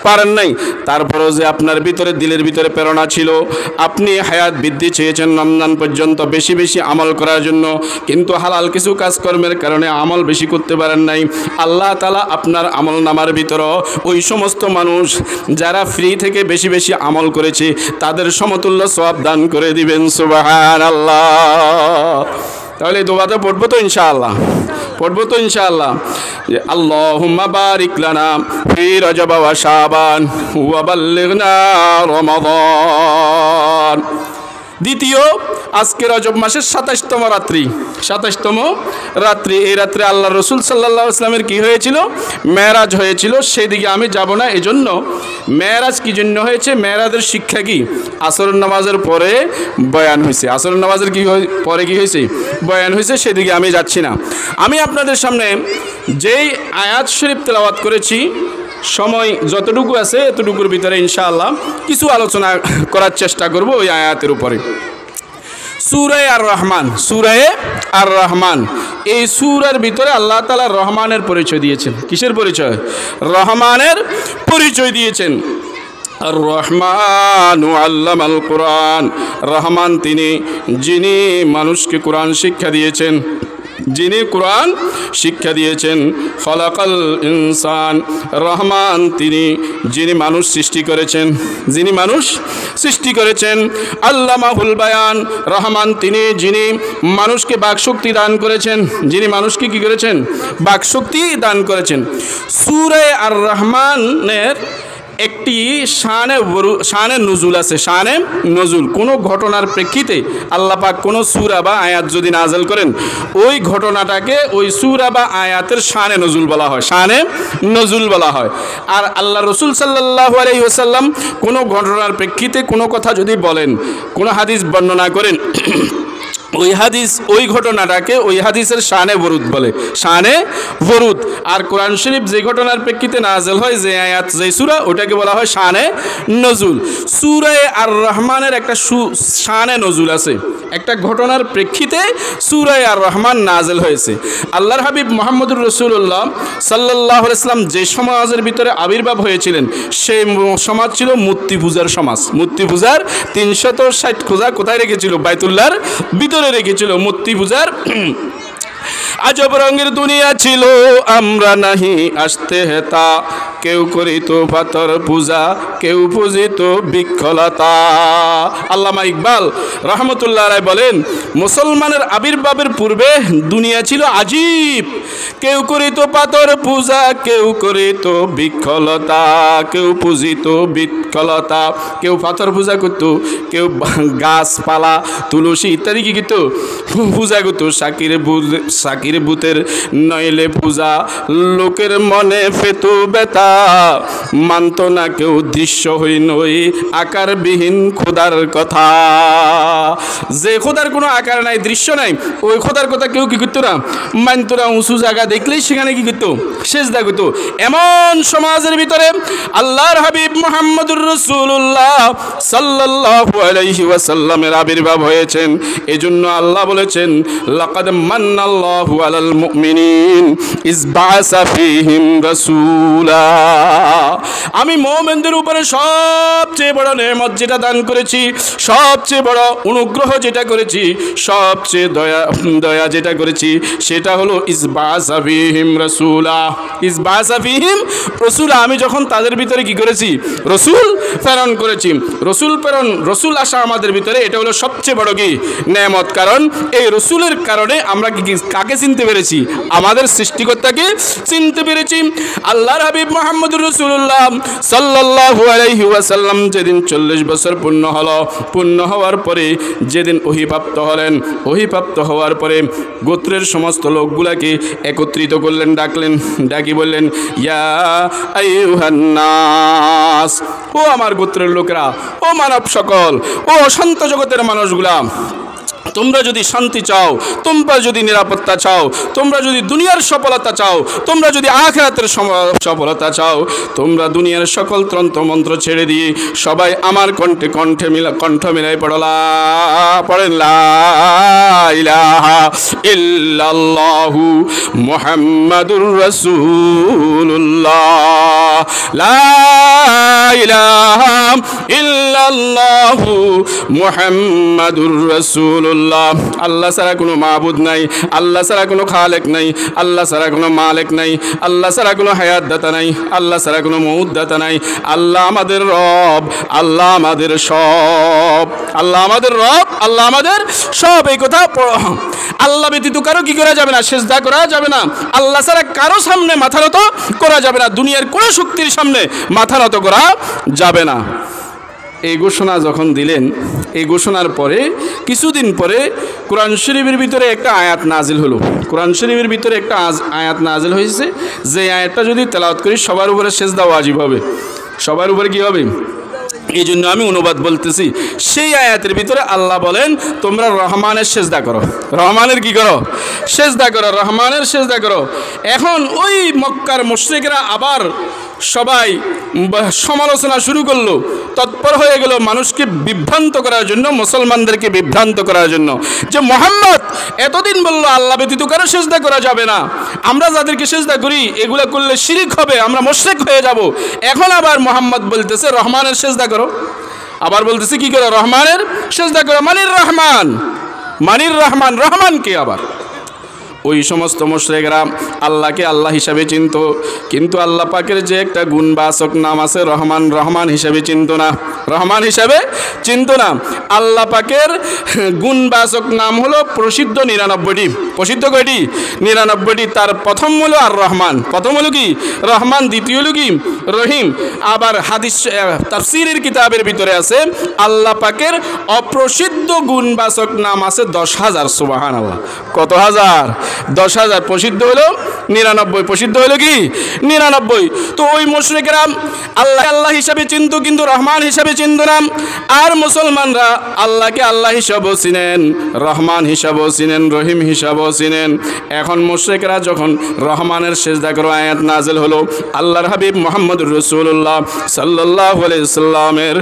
পারেন নাই। তারপরেও যে আপনার ভিতরে, দিলের ভিতরে প্রেরণা ছিল, আপনি হায়াত বৃদ্ধি চেয়েছেন রমজান পর্যন্ত বেশি বেশি আমল করার জন্য, কিন্তু হালাল কিছু কাজকর্মের কারণে আমল বেশি করতে পারেন নাই। আল্লাহ তাআলা আপনার আমল নামার ভিতরেও ওই সমস্ত মানুষ যারা ফ্রি থেকে বেশি বেশি আমল করেছে তাদের সমতুল্য সওয়াব দান করে দিবেন। সুবহানাল্লাহ। তাহলে দোয়াটা পড়বো তো ইনশাআল্লাহ, পড়বো তো ইনশাআল্লাহ। আল্লাহুম্মা বারিক লানা ফি রজব ওয়া শাবান ওয়া বাল্লিগনা রমাদান। দ্বিতীয়, আজকে রজব মাসের 27তম রাত্রি, 27তম রাত্রি। এই রাত্রে আল্লাহ রসুল সাল্লাল্লাহু আলাইহি ওয়াসাল্লামের কী হয়েছিল? মেরাজ হয়েছিল। সেদিকে আমি যাব না। এজন্য মেরাজ কী জন্য হয়েছে, মেরাজের শিক্ষা কি, আসরের নামাজের পরে বয়ান হয়েছে। আসরের নামাজের পরে কি হয়েছে? বয়ান হয়েছে। সেদিকে আমি যাচ্ছি না। আমি আপনাদের সামনে যেই আয়াত শরীফ তেলাওয়াত করেছি, সময় যতটুকু আছে এতটুকুর ভিতরে ইনশাআল্লাহ কিছু আলোচনা করার চেষ্টা করব ওই আয়াতের উপরে। সূরা আর রহমান, সূরা আর রহমান, এই সূরার ভিতরে আল্লাহ তাআলা রহমানের পরিচয় দিয়েছেন। কিসের পরিচয়? রহমানের পরিচয় দিয়েছেন। আর রহমান আল্লামাল কোরআন, রহমান তিনি যিনি মানুষকে কোরআন শিক্ষা দিয়েছেন, যিনি কোরআন শিক্ষা দিয়েছেন। খলাকাল ইনসান, রহমান তিনি যিনি মানুষ সৃষ্টি করেছেন, যিনি মানুষ সৃষ্টি করেছেন। আল্লামাহুল বায়ান, রহমান তিনি যিনি মানুষকে বাকশক্তি দান করেছেন, যিনি মানুষকে কি করেছেন? বাকশক্তি দান করেছেন। সূরা আর রহমানের একটি শানে নুজুল আছে। শানে নজুল, কোনো ঘটনার প্রেক্ষিতে আল্লাহ পাক কোনো সূরা বা আয়াত যদি নাযিল করেন, ওই ঘটনাটাকে ওই সূরা বা আয়াতের শানে নজুল বলা হয়, শানে নজুল বলা হয়। আর আল্লাহ রসুল সাল্লাল্লাহু আলাইহি ওয়াসাল্লাম কোনো ঘটনার প্রেক্ষিতে কোনো কথা যদি বলেন, কোনো হাদিস বর্ণনা করেন, ওই হাদিস ওই ঘটনাটাকে ওই হাদিসের শানে বরুদ বলে, শানে বরুদ। আর কোরআন শরীফ যে ঘটনার প্রেক্ষিতে নাযিল হয়, যে আয়াত যে সূরা, ওটাকে বলা হয় শানে নজুল। সূরা আর রহমানের একটা শানে নজুল আছে, একটা ঘটনার প্রেক্ষিতে সূরা আর রহমান নাযিল হয়েছে। আল্লাহর হাবিব মুহাম্মদুর রাসূলুল্লাহ সাল্লাল্লাহু আলাইহি ওয়াসাল্লাম যে সমাজের ভিতরে আবির্ভাব হয়েছিলেন, সেই সমাজ ছিল মূর্তি পূজার সমাজ। মূর্তি পূজার 360 খোঁজা কোথায় রেখেছিল? বাইতুল্লাহর ভিতরে রেখেছিল মূর্তি পূজার। আজব রঙের দুনিয়া ছিল, আমরা নাহি আসতে হেতা, কেউ করিত পাথর পূজা, কেউ পূজিত বৃক্ষলতা। আল্লামা ইকবাল রহমতুল্লাহ রায় বলেন, মুসলমানের আবির্ভাবের পূর্বে দুনিয়া ছিল আজীব। কেউ করিত পাথর পূজা, কেউ করিত বৃক্ষলতা, কেউ পূজিত বৃক্ষলতা। কেউ পাথর পূজা করত, কেউ গাছপালা তুলসী ইত্যাদি কি করত? পূজা করত। সাকির ভূতের নইলে পূজা, লোকের মনে পেতু বেতা, মানত না কেউ দৃশ্যহীন ওই আকারবিহীন খোদার কথা। যে খোদার কোনো আকার নাই, দৃশ্য নাই, ওই খোদার কথা কেউ কি করতো না, মানত না। উঁচু জায়গা দেখলেই সেখানে কি করতো? সেজদা করতো। এমন সমাজের ভিতরে আল্লাহর হাবিব মুহাম্মদুর রাসূলুল্লাহ সাল্লাল্লাহু আলাইহি ওয়াসাল্লামের আবির্ভাব হয়েছেন। এজন্য আল্লাহ বলেছেন, লাকাদ মান্নাল্লাহু আলাল মুমিনিন ইজ বাআসা ফীহিম রাসূলা। আমি মুমিনদের উপরে সবচেয়ে বড় নেয়ামত যেটা দান করেছি, সবচেয়ে বড় অনুগ্রহ যেটা করেছি, সবচেয়ে দয়া যেটা করেছি, সেটা হলো ইজ বাআসা ফীহিম রাসূলা। ইজ বাআসা ফীহিম রাসূলা, আমি যখন তাদের ভিতরে কি করেছি? রসুল প্রেরণ করেছি। রসুল প্রেরণ, রসুল আসা আমাদের ভিতরে, এটা হলো সবচেয়ে বড় কি নেয়ামত। কারণ এই রসুলের কারণে আমরা কাকে চিনতে পেরেছি? আমাদের সৃষ্টিকর্তাকে চিনতে পেরেছি। আল্লাহর হাবিব মুহাম্মদুর রাসূলুল্লাহ সাল্লাল্লাহু আলাইহি ওয়াসাল্লাম যেদিন 40 বছর পূর্ণ হলো, পূর্ণ হওয়ার পরে যেদিন ওহীপ্রাপ্ত হলেন, ওহীপ্রাপ্ত হওয়ার পরে গোত্রের সমস্ত লোকগুলাকে একত্রিত করলেন, ডাকলেন, ডাকি বললেন, ইয়া আইয়ুহান নাস, ও আমার গোত্রের লোকেরা, ও মানব সকল, ও শান্ত জগতের মানুষগুলা, তোমরা যদি শান্তি চাও, তোমরা যদি নিরাপত্তা চাও, তোমরা যদি দুনিয়ার সফলতা চাও, তোমরা যদি আখিরাতের সফলতা চাও, তোমরা দুনিয়ার সকল তন্ত্র মন্ত্র ছেড়ে দিয়ে সবাই আমার কণ্ঠ মিলাই পড়েন লা ইলাহা ইল্লাল্লাহু মুহাম্মাদুর রাসূলুল্লাহ, লা ইলাহা ইল্লাল্লাহু মুহাম্মাদুর রাসূলুল্লাহ। আল্লাহ ছাড়া কোনো মাবুদ নাই, আল্লাহ ছাড়া কোনো খালেক নাই, আল্লাহ ছাড়া কোনো মালিক নাই, আল্লাহ ছাড়া কোনো হায়াত দাতা নাই, আল্লাহ ছাড়া কোনো মউত দাতা নাই। আল্লাহ আমাদের রব, আল্লাহ আমাদের সব, আল্লাহ আমাদের রব, আল্লাহ আমাদের সব। এই কথা আল্লাহ ব্যতীত কারো কি করা যাবে না? সেজদা করা যাবে না। আল্লাহ ছাড়া কারো সামনে মাথা নত করা যাবে না। দুনিয়ার কোনো শক্তির সামনে মাথা নত করা যাবে না। এই ঘোষণা যখন দিলেন, এই ঘোষণার পরে কিছুদিন পরে কোরআন শরীফের ভিতরে একটা আয়াত নাজিল হলো। কোরআন শরীফের ভিতরে একটা আয়াত নাজিল হয়েছে, যে আয়াতটা যদি তেলাওয়াত করি সবার উপরে সেজদা ওয়াজিব হবে। সবার উপরে কি হবে? এই জন্য আমি অনুবাদ বলতেছি। সেই আয়াতের ভিতরে আল্লাহ বলেন, তোমরা রহমানের সেজদা করো। রহমানের কি করো? সেজদা করো, রহমানের সেজদা করো। এখন ওই মক্কার মুশরিকরা আবার সবাই সমালোচনা শুরু করলো, তৎপর হয়ে গেল মানুষকে বিভ্রান্ত করার জন্য, মুসলমানদেরকে বিভ্রান্ত করার জন্য, যে মুহাম্মদ এতদিন বললো আল্লাহ ব্যতীত কারো সেজদা করা যাবে না, আমরা যাদেরকে সেজদা করি এগুলা করলে শিরিক হবে, আমরা মুশরিক হয়ে যাব। এখন আবার মুহাম্মদ বলতেছে রহমানের সেজদা করো। আবার বলতেছে কি করো? রহমানের সেজদা করো। মানির রহমান, মানির রহমান, রহমান কে? আবার ওই সমস্ত মুশরিকরা আল্লাহকে আল্লাহ হিসাবে চিনত, কিন্তু আল্লাহ পাকের যে একটা গুণবাচক নাম আছে রহমান, রহমান হিসাবে চিনত না, রহমান হিসাবে চিনত না। আল্লাহ পাকের গুণবাচক নাম হলো প্রসিদ্ধ 99টি। প্রসিদ্ধ কয়টি? 99টি। তার প্রথম হলো আর রহমান। প্রথম হলো কি? রহমান। দ্বিতীয় হলো কি? রহিম। আবার হাদিস তাফসীরের কিতাবের ভিতরে আছে আল্লাহ পাকের অপ্রসিদ্ধ গুণবাচক নাম আছে 10,000। সুবহানাল্লাহ। কত হাজার? 10,000। প্রসিদ্ধ হলো 99, প্রসিদ্ধ হলো কি? 99। তো ওই মুশরিকরা আল্লাহ আল্লাহ হিসাবে চিনত, কিন্তু রহমান হিসাবে চিনত না। আর মুসলমানরা আল্লাহকে আল্লাহ হিসাবেও চিনেন, রহমান হিসাবেও চিনেন, রহিম হিসাবেও চিনেন। এখন মুশরিকরা যখন রহমানের সেজদা করো আয়াত নাজিল হলো, আল্লাহর হাবিব মুহাম্মদুর রাসূলুল্লাহ সাল্লাল্লাহু আলাইহি সাল্লামের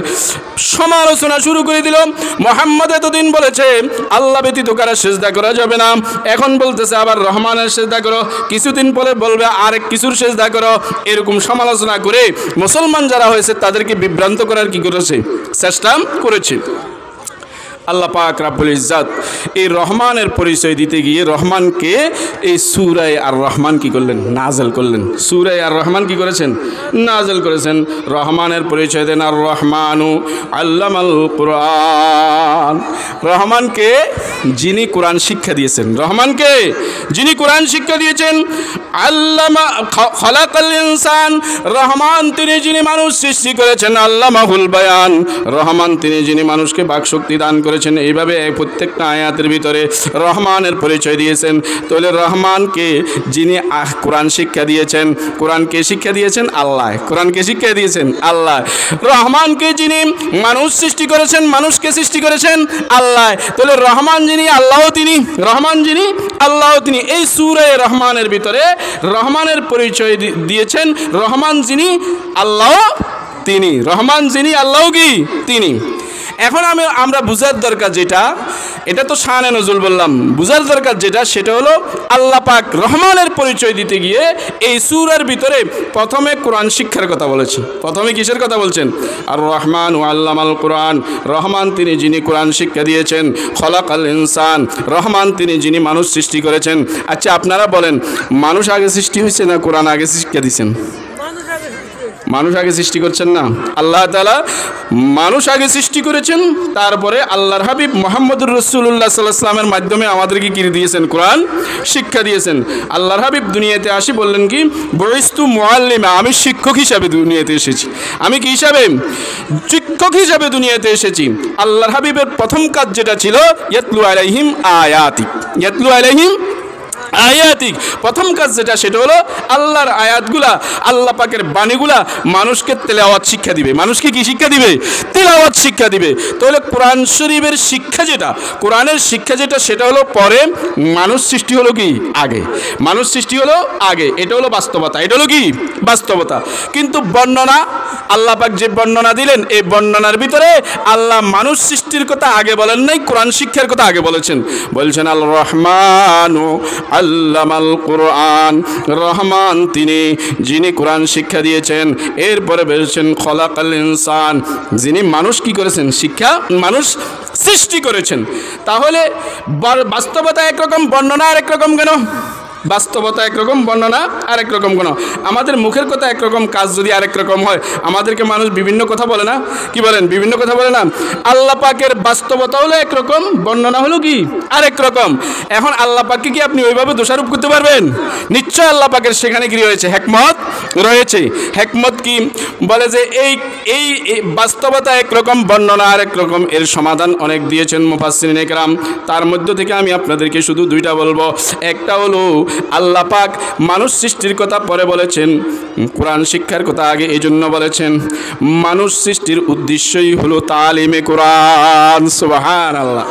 সমালোচনা শুরু করে দিল। মুহাম্মদ এতদিন বলেছে আল্লাহ ব্যতীত কারো সেজদা করা যাবে না, এখন বলতেছে আবার রহমানের সেজদা করো, কিছুদিন পরে বলবে আরেক কিছুর সেজদা করো। এরকম সমালোচনা করে মুসলমান যারা হয়েছে তাদেরকে বিভ্রান্ত করার কি করেছে? চেষ্টা করেছে। আল্লাহ পাক রাব্বুল ইজ্জাত এই রহমানের পরিচয় দিতে গিয়ে রহমানকে এই সূরায়ে আর রহমান কি করলেন? নাজিল করলেন। সূরায়ে আর রহমান কি করেছেন? নাজিল করেছেন। রহমানের পরিচয় দেন আর রহমানু আল্লামাল কুরআন। রহমানকে যিনি কোরআন শিক্ষা দিয়েছেন, রহমানকে যিনি কোরআন শিক্ষা দিয়েছেন। আল্লামা খালাকাল ইনসান, রহমান তিনি যিনি মানুষ সৃষ্টি করেছেন। আল্লামাহুল বায়ান, রহমান তিনি যিনি মানুষকে বাকশক্তি দান করেছেন। এইভাবে প্রত্যেকটা আয়াতের ভিতরে রহমানের পরিচয় দিয়েছেন। তাহলে রহমানকে যিনি কোরআন শিক্ষা দিয়েছেন, কোরআনকে শিক্ষা দিয়েছেন আল্লাহ, কোরআনকে শিক্ষা দিয়েছেন আল্লাহ। রহমানকে যিনি মানুষ সৃষ্টি করেছেন, মানুষকে সৃষ্টি করেছেন আল্লাহ। তাহলে রহমান যিনি আল্লাহ তিনি, রহমান যিনি আল্লাহ তিনি। এই সূরা রহমানের ভিতরে রহমানের পরিচয় দিয়েছেন রহমান যিনি আল্লাহ তিনি, রহমান যিনি আল্লাহ কি তিনি। এখন আমরা বুঝার দরকার যেটা, এটা তো শানে নজুল বললাম, বুঝার দরকার যেটা সেটা হলো আল্লাহ পাক রহমানের পরিচয় দিতে গিয়ে এই সূরার ভিতরে প্রথমে কোরআন শিক্ষার কথা বলেছে। প্রথমে কিসের কথা বলছেন? আর রহমান ও আল্লামাল কোরআন, রহমান তিনি যিনি কোরআন শিক্ষা দিয়েছেন। খলাকাল ইনসান, রহমান তিনি যিনি মানুষ সৃষ্টি করেছেন। আচ্ছা আপনারা বলেন, মানুষ আগে সৃষ্টি হয়েছে না কোরআন আগে শিক্ষা দিয়েছেন? মানুষ আগে সৃষ্টি করছেন না, আল্লাহ তাআলা মানুষ আগে সৃষ্টি করেছেন। তারপরে আল্লাহর হাবিব মুহাম্মদুর রাসূলুল্লাহ সাল্লাল্লাহু আলাইহি ওয়াসাল্লামের মাধ্যমে আমাদেরকে কি দিয়েছেন? কোরআন শিক্ষা দিয়েছেন। আল্লাহর হাবিব দুনিয়াতে আসি বললেন কি? বুইস্তু মুআল্লিমা, আমি শিক্ষক হিসাবে দুনিয়াতে এসেছি। আমি কি হিসাবে? শিক্ষক হিসাবে দুনিয়াতে এসেছি। আল্লাহর হাবিবের প্রথম কাজ যেটা ছিল, ইয়াতলু আলাইহিম আয়াতি, ইয়াতলু আলাইহিম আয়াতিক। প্রথম কাজ যেটা সেটা হলো আল্লাহর আয়াতগুলা, আল্লাহ পাকের বাণীগুলা মানুষকে তেলাওয়াত শিক্ষা দিবে। মানুষকে কি শিক্ষা দিবে? তেলাওয়াত শিক্ষা দিবে। তাহলে কোরআন শরীফের শিক্ষা যেটা, কোরআনের শিক্ষা যেটা সেটা হলো পরে, মানুষ সৃষ্টি হলো কি আগে, মানুষ সৃষ্টি হলো আগে। এটা হলো বাস্তবতা, এটা হলো কি বাস্তবতা। কিন্তু বর্ণনা, আল্লাহ পাক যে বর্ণনা দিলেন এই বর্ণনার ভিতরে আল্লাহ মানুষ সৃষ্টির কথা আগে বলেন নাই, কোরআন শিক্ষার কথা আগে বলেছেন। বলছেন আল রহমানু আল্লামাল কোরআন, রহমান তিনি যিনি কোরআন শিক্ষা দিয়েছেন। এরপরে বলছেন খলাকাল ইনসান, যিনি মানুষ কি করেছেন? শিক্ষা, মানুষ সৃষ্টি করেছেন। তাহলে বাস্তবতা একরকম, বর্ণনা আরেক রকম কেন? বাস্তবতা একরকম, বর্ণনা আরেক রকম কেন? আমাদের মুখের কথা একরকম, কাজ যদি আরেক রকম হয়। আমাদেরকে মানুষ বিভিন্ন কথা বলে না, কি বলেন? বিভিন্ন কথা বলে না। আল্লাহ পাকের বাস্তবতা হলো একরকম, বর্ণনা হলো কি আরেক রকম। এখন আল্লাহ পাককে কি আপনি ওইভাবে দোষারোপ করতে পারবেন? নিশ্চয় আল্লাহ পাকের সেখানে কি রয়েছে? হিকমত রয়েছে। হিকমত কি? বলে যে এই এই বাস্তবতা একরকম, বর্ণনা আর একরকম, এর সমাধান অনেক দিয়েছেন মুফাসসিরিন একরাম। তার মধ্য থেকে আমি আপনাদেরকে শুধু দুইটা বলবো। একটা হলো আল্লাহ পাক মানুষ সৃষ্টির কথা পরে বলেছেন, কোরআন শিক্ষার কথা আগে এই জন্য বলেছেন। মানুষ সৃষ্টির উদ্দেশ্যই হলো তালিমে কোরআন। সুবহানাল্লাহ।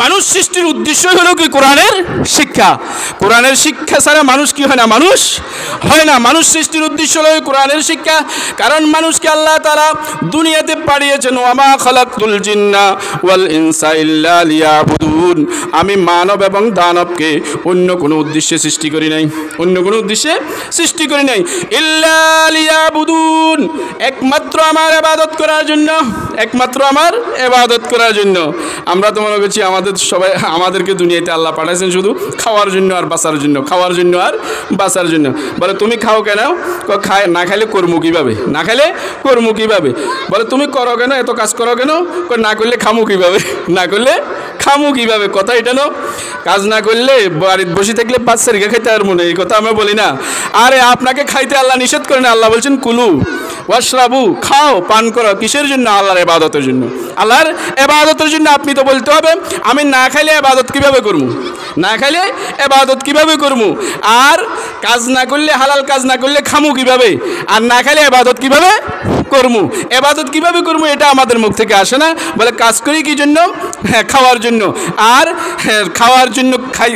মানুষ সৃষ্টির উদ্দেশ্য হলো কি? কোরআনের শিক্ষা। কোরআনের শিক্ষা ছাড়া মানুষ কি হয় না? মানুষ হয় না। মানুষ সৃষ্টির উদ্দেশ্য হলো কোরআনের শিক্ষা। কারণ মানুষকে আল্লাহ তাআলা দুনিয়াতে পাঠিয়েছেন, ওয়ামা খালাকতুল জিন্না ওয়াল ইনসা ইল্লা লিয়াবুদুন। আমি মানব এবং দানবকে অন্য কোনো উদ্দেশ্যে সৃষ্টি করি নাই, অন্য কোনো উদ্দেশ্যে সৃষ্টি করি নাই। ইল্লা লিয়াবুদুন, একমাত্র আমার ইবাদত করার জন্য, একমাত্র আমার ইবাদত করার জন্য। আমরা তো মনে করছি আমাদেরকে দুনিয়াতে আল্লাহ পাঠাইছেন শুধু খাওয়ার জন্য আর বাঁচার জন্য, খাওয়ার জন্য আর বাঁচার জন্য। বলে তুমি খাও কেন? না খাইলে কর্ম কীভাবে? না খাইলে কর্ম কীভাবে? বলে তুমি করো কেন, এত কাজ করো কেন? না করলে খামু কীভাবে? না করলে খামু কীভাবে? কথা এটা না, কাজ না করলে বাড়িতে বসে থাকলে বাচ্চা রেখে খাইতে আর মনে, এই কথা আমরা বলি না। আরে আপনাকে খাইতে আল্লাহ নিষেধ করে না, আল্লাহ বলছেন কুলু ওয়াশরাবু, খাও পান করো। কিসের জন্য? আল্লাহর ইবাদতের জন্য। আল্লাহর ইবাদতের জন্য। আপনি তো বলতে হবে আমি না খাইলে ইবাদত কিভাবে করবো, না খাইলে ইবাদত কিভাবে করবো, আর কাজ না করলে, হালাল কাজ না করলে খামু কিভাবে, আর না খাইলে ইবাদত কিভাবে করবো, ইবাদত কিভাবে করবো, এটা আমাদের মুখ থেকে আসে না। বলে কাজ করি কি জন্য? হ্যাঁ, খাওয়ার জন্য। আর খাওয়ার জন্য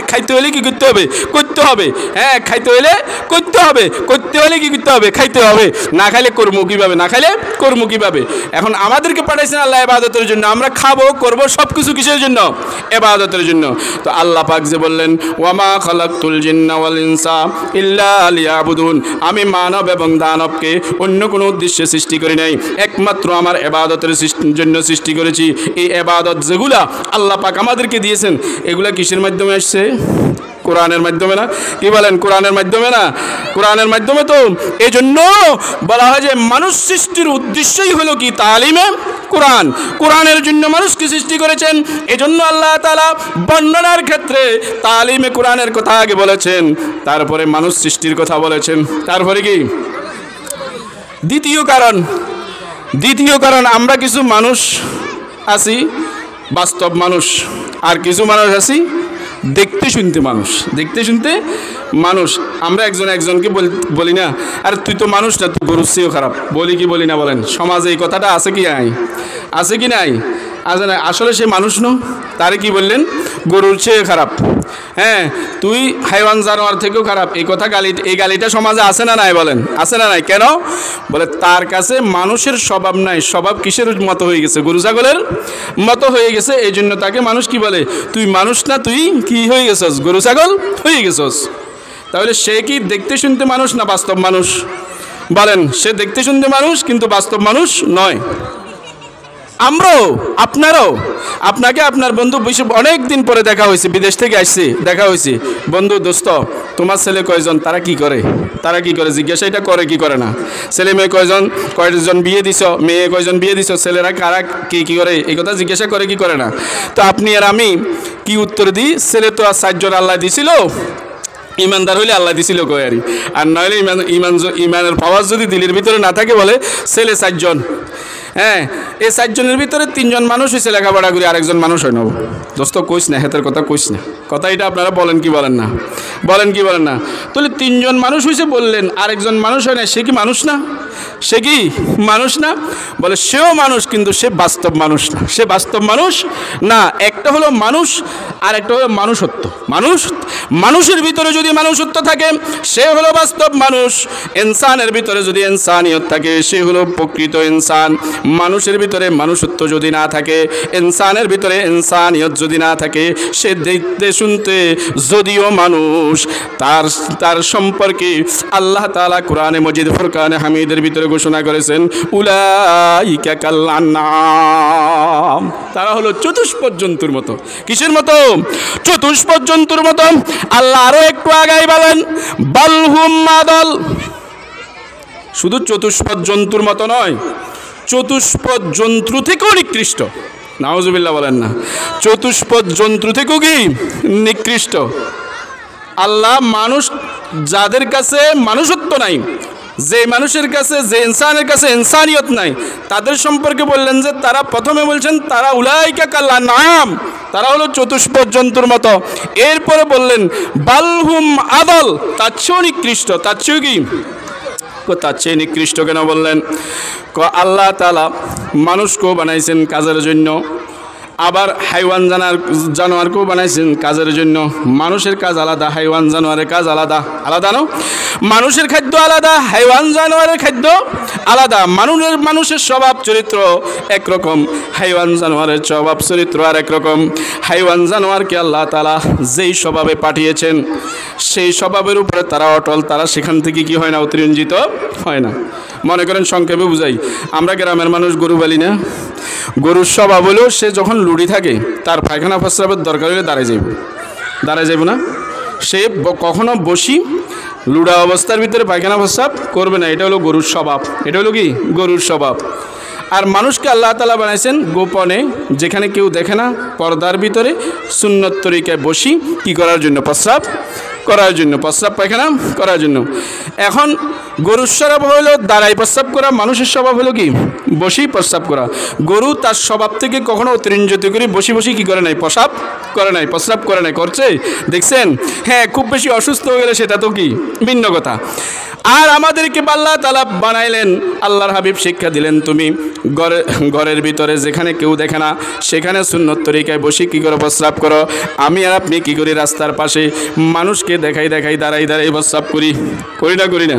খাইতে হলে কি করতে হবে? করতে হবে। হ্যাঁ, খাইতে হলে করতে হবে, করতে হলে কি করতে হবে? খাইতে হবে। না খাইলে কর্ম কিভাবে? না খাইলে কর্ম কিভাবে? এখন আমাদেরকে পাঠাইছেন আল্লাহ ইবাদতের জন্য। আমরা খাবো, করবো, সব কিছু কিসের জন্য? ইবাদতের জন্য। তো আল্লাহ পাক যে বললেন ওয়ামা খালাকতুল জিন্না ওয়াল ইনসা ইল্লা লিয়াবুদুন, আমি মানব এবং দানবকে অন্য কোনো উদ্দেশ্যে সৃষ্টি করি নাই, একমাত্র আমার ইবাদতের জন্য সৃষ্টি করেছি। এই ইবাদত যেগুলা আল্লাহ পাক আমাদেরকে দিয়েছেন, এগুলা কিসের মাধ্যমে আসছে? কোরআনের মাধ্যমে না? কি বলেন? কোরআনের মাধ্যমে না? কোরআনের মাধ্যমে। তো এই জন্য বলা হয় যে মানুষ সৃষ্টির উদ্দেশ্যই হলো কি? তালিমে কোরআন। কোরআনের জন্য মানুষকে সৃষ্টি করেছেন। এজন্য আল্লাহ তাআলা বর্ণনার ক্ষেত্রে তালিমে কোরআনের কথা আগে বলেছেন, তারপরে মানুষ সৃষ্টির কথা বলেছেন। তারপরে কি? দ্বিতীয় কারণ আমরা কিছু মানুষ আছি বাস্তব মানুষ, আর কিছু মানুষ আছি দেখতে শুনতে মানুষ। দেখতে শুনতে মানুষ। আমরা একজনকে বলি না, আর তুই তো মানুষ না, তুই গরুর চেয়েও খারাপ। বলি কি বলি না বলেন? সমাজে এই কথাটা আছে কি নাই? আছে কি নাই? আছে না? আসলে সে মানুষ ন, তারে কি বললেন? গরুর চেয়ে খারাপ। হ্যাঁ, তুই হাইওয়ান জানোয়ার থেকেও খারাপ। এই কথা এই গালিটা সমাজে আছে না নাই? বলেন আছে না নাই? কেন? বলে তার কাছে মানুষের স্বভাব নাই। স্বভাব কিসের মতো হয়ে গেছে? গরু ছাগলের মতো হয়ে গেছে। এই জন্য তাকে মানুষ কি বলে? তুই মানুষ না, তুই কি হয়ে গেছস? গরু ছাগল হয়ে গেছস। তাহলে সে কি দেখতে শুনতে মানুষ না বাস্তব মানুষ? বলেন, সে দেখতে শুনতে মানুষ কিন্তু বাস্তব মানুষ নয়। আমরাও, আপনারাও, আপনাকে আপনার বন্ধু অনেক দিন পরে দেখা হয়েছে, বিদেশ থেকে আসছে, দেখা হয়েছে। বন্ধু, দোস্ত, তোমার ছেলে কয়জন? তারা কি করে? তারা কি করে? জিজ্ঞাসা এটা করে কি করে না? ছেলে মেয়ে কয়জন বিয়ে দিছ? মেয়ে কয়জন বিয়ে দিছ? ছেলেরা কারা কি করে? এই কথা জিজ্ঞাসা করে কি করে না? তো আপনি আর আমি কি উত্তর দিই? ছেলে তো আর 4 জন আল্লাহ দিছিল, ইমানদার হইলে আল্লাহ দিছিল কয়ারি, আর নইলে ইমানের পাওয়ার যদি দিলের ভিতরে না থাকে, বলে ছেলে 4 জন। হ্যাঁ, এই 4 জনের ভিতরে 3 জন মানুষ হয়েছে লেখাপড়া করি, আরেকজন মানুষ হয় না। দোস্ত কইস না, হেতের কথা কইস না। কথা এটা আপনারা বলেন কি বলেন না? বলেন কি বলেন না? তাহলে 3 জন মানুষ হয়েছে বললেন, আরেকজন মানুষ হয় না, সে কি মানুষ না? সে কি মানুষ না? বলে সেও মানুষ, কিন্তু সে বাস্তব মানুষ না। সে বাস্তব মানুষ না। একটা হলো মানুষ, আর একটা হলো মানুষত্ব। মানুষের ভিতরে যদি মানুষত্ব থাকে, সে হলো বাস্তব মানুষ। ইনসানের ভিতরে যদি ইনসানিয়ত থাকে, সে হলো প্রকৃত ইনসান। মানুষের ভিতরে মানুষত্ব যদি না থাকে, ইনসানের ভিতরে ইনসানিয়ত যদি না থাকে, সে দেখতে শুনতে যদিও মানুষ, তার সম্পর্কে আল্লাহ তাআলা কোরআনে মজিদ ফুরকানে হামিদের ভিতরে ঘোষণা করেছেন উলাইকা কাল আনআম, তারা হলো চতুষ্পদ জন্তুর মতো। কিসের মতো? চতুষ্পদ জন্তুর মতো। আল্লাহ আরো একটু আগাই বলেন বালহুম মাদল। শুধু চতুষ্পদ জন্তুর মতো নয়, চতুষ্পদ জন্তু থেকেও নিকৃষ্ট। নাউজুবিল্লাহ বলেন না? চতুষ্পদ জন্তু থেকেও কি নিকৃষ্ট। আল্লাহ মানুষ যাদের কাছে মানুষত্ব নাই, যে মানুষের কাছে, যে ইনসানের কাছে ইনসানিয়ত নাই, তাদের সম্পর্কে বললেন যে তারা, প্রথমে বলছেন তারা উলাইকা কাল আনআম, তারা হলো চতুষ্পদ জন্তুর মতো। এরপরে বললেন বালহুম আদল, তার চেয়েও নিকৃষ্ট। তার চেয়েও কি, তার চেয়ে নিকৃষ্ট কেন বললেন? আল্লাহ তাআলা মানুষকেও বানাইছেন কাজের জন্য, আবার হাইওয়ান জানোয়ারকেও বানাইছেন কাজের জন্য। মানুষের কাজ আলাদা, হাইওয়ান জানোয়ারের কাজ আলাদা। আলাদা না? মানুষের খাদ্য আলাদা, হাইওয়ান জানোয়ারের খাদ্য আলাদা। মানুষের স্বভাব চরিত্র একরকম, হাইওয়ান জানোয়ারের স্বভাব চরিত্র আর একরকম। হাইওয়ান জানোয়ারকে আল্লাহ তাআলা যেই স্বভাবে পাঠিয়েছেন সেই স্বভাবের উপরে তারা অটল, তারা সেখান থেকে কি হয় না, অতিরঞ্জিত হয় না। মনে করেন, সংক্ষেপে বুঝাই, আমরা গ্রামের মানুষ গরু পালি না? গরুর স্বভাব হলো সে যখন লুড়ি থাকে তার পায়খানা প্রস্রাবের দরকার হলে দাঁড়ায় যাইব না। সে কখনো বসি লুড়া অবস্থার ভিতরে পায়খানা প্রস্রাব করবে না। এটা হলো গরুর স্বভাব। এটা হলো কি, গরুর স্বভাব। আর মানুষকে আল্লাহ তাআলা বানাইছেন গোপনে, যেখানে কেউ দেখে না, পর্দার ভিতরে সুন্নত তরিকায় বসি কি করার জন্য, প্রস্রাব করার জন্য, প্রস্রাব পায়খানা করার জন্য। এখন গরুর স্বভাব হলো দাঁড়াই প্রস্রাব করা, মানুষের স্বভাব হলো কি, বসি প্রস্রাব করা। গরু তার স্বভাব থেকে কখনো অতিরঞ্জিত করে বসি বসি কি করে নাই, প্রস্রাব করে নাই, প্রস্রাব করে নাই। করছে দেখছেন? হ্যাঁ, খুব বেশি অসুস্থ হয়ে গেলে সেটা তো কি ভিন্ন কথা। আর আমাদেরকে আল্লাহ তাআলা বানাইলেন, আল্লাহর হাবিব শিক্ষা দিলেন, তুমি ঘরের ভিতরে যেখানে কেউ দেখে না সেখানে সুন্নত তরিকায় বসে কী করো, প্রস্রাব করো। আমি আর আপনি কী করি, রাস্তার পাশে মানুষকে দেখাই দাঁড়াই প্রস্রাব করি না?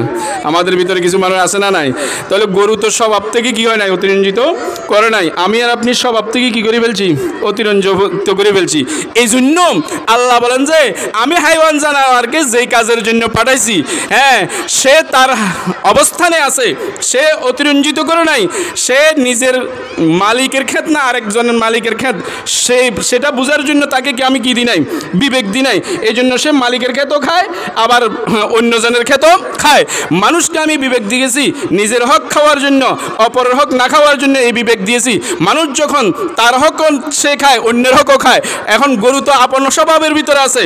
আমাদের ভিতরে কিছু মানুষ আছে না নাই? তাহলে গরু তো স্বভাব থেকে কী হয় নাই, অতিরঞ্জিত করে নাই। আমি আর আপনি স্বভাব থেকে কী করে ফেলছি, অতিরঞ্জিত করে ফেলছি। এই জন্য আল্লাহ বলেন যে আমি হাইওয়ান জানোয়ারকে যেই কাজের জন্য পাঠাইছি, হ্যাঁ, সে তার অবস্থানে আছে, সে অতিরঞ্জিত করে নাই। সে নিজের মালিকের ক্ষেত না আরেকজনের মালিকের ক্ষেত, সেটা বোঝার জন্য তাকে কি আমি কি দিই নাই, বিবেক দিই নাই। এই জন্য সে মালিকের ক্ষেতও খায়, আবার অন্যজনের ক্ষেতও খায়। মানুষকে আমি বিবেক দিয়েছি নিজের হক খাওয়ার জন্য, অপরের হক না খাওয়ার জন্য এই বিবেক দিয়েছি। মানুষ যখন তার হক সে খায়, অন্যের হকও খায়। এখন গরু তো আপন স্বভাবের ভিতরে আছে,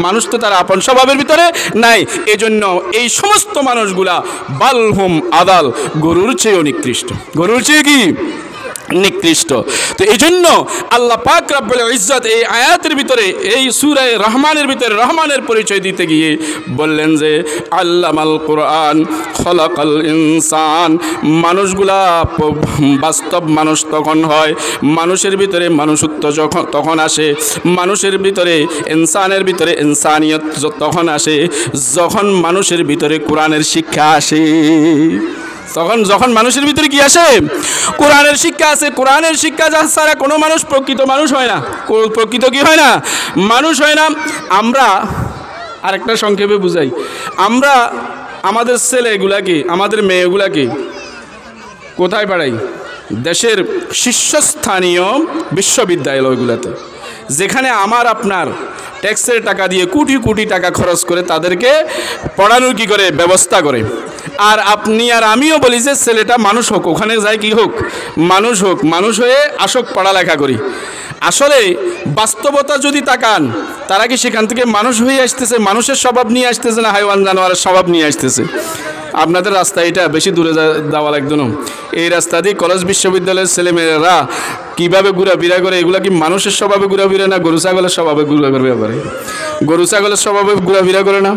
মানুষ তো তার আপন স্বভাবের ভিতরে নাই। এজন্য এই সমস্ত মানুষগুলা বালহুম আদাল, গরুর চেয়েও নিকৃষ্ট। গরুর চেয়ে কি নিকৃষ্ট। তো এই জন্য আল্লাহ পাক রব্বুল ইজ্জত এই আয়াতের ভিতরে, এই সূরা রহমানের ভিতরে রহমানের পরিচয় দিতে গিয়ে বললেন যে আল্লামাল কোরআন খলাকাল ইনসান। মানুষগুলা বাস্তব মানুষ তখন হয়, মানুষের ভিতরে মানুষত্ব তখন আসে, মানুষের ভিতরে ইনসানের ভিতরে ইনসানিয়ত তখন আসে যখন মানুষের ভিতরে কোরআনের শিক্ষা আসে। যখন মানুষের ভিতরে কি আসে, কোরআনের শিক্ষা আছে। কোরআনের শিক্ষা ছাড়া কোনো মানুষ প্রকৃত মানুষ হয় না, প্রকৃত কি হয় না, মানুষ হয় না। আমরা আরেকটা সংক্ষেপে বুঝাই, আমরা আমাদের ছেলেগুলাকে, আমাদের মেয়েগুলাকে কোথায় পড়াই? দেশের শীর্ষস্থানীয় বিশ্ববিদ্যালয়গুলোতে, যেখানে আমার আপনার ট্যাক্সের টাকা দিয়ে কোটি কোটি টাকা খরচ করে তাদেরকে পড়ানোর কি করে ব্যবস্থা করে। আর আপনি আর আমিও বলি যে ছেলেটা মানুষ হোক, ওখানে যাই কি হোক, মানুষ হোক, মানুষ হয়ে আসক পড়ালেখা করি। আসলে বাস্তবতা যদি তাকান, তারা কি সেখান থেকে মানুষ হয়ে আসতেছে, মানুষের স্বভাব নিয়ে আসতেছে, না হাইওয়ান জানোয়ারের স্বভাব নিয়ে আসতেছে? আপনাদের রাস্তা এটা বেশি দূরে যাওয়া লাগতো না। এই রাস্তা দিয়ে কলেজ বিশ্ববিদ্যালয়ের ছেলেমেয়েরা কীভাবে ঘোরাফেরা করে, এগুলো কি মানুষের স্বভাবে ঘোরাফেরা না গরু ছাগলের স্বভাবে ঘোরাফেরা করে? গরু ছাগলের স্বভাবে ঘোরাফেরা করে না?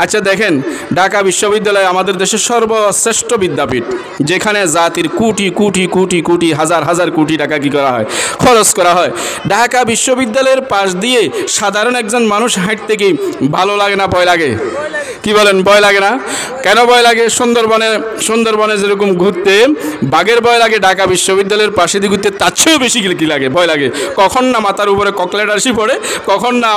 আচ্ছা দেখেন, ঢাকা বিশ্ববিদ্যালয় আমাদের দেশের সর্বশ্রেষ্ঠ বিদ্যাপীঠ, যেখানে জাতির কোটি কোটি কোটি কোটি হাজার হাজার কোটি টাকা কী করা হয়, খরচ করা হয়। ঢাকা বিশ্ববিদ্যালয়ের পাশ দিয়ে সাধারণ একজন মানুষ হাঁটতে কি ভালো লাগে না ভয় লাগে? কি বলেন, ভয় লাগে না? কেন ভয় লাগে? সুন্দরবনে যেরকম ঘুরতে বাঘের ভয় লাগে, ঢাকা বিশ্ববিদ্যালয়ের পাশে দিয়ে ঘুরতে তার চেয়েও বেশি কি লাগে, ভয় লাগে। কখন না মাথার উপরে ককলেট আসি পড়ে, কখন না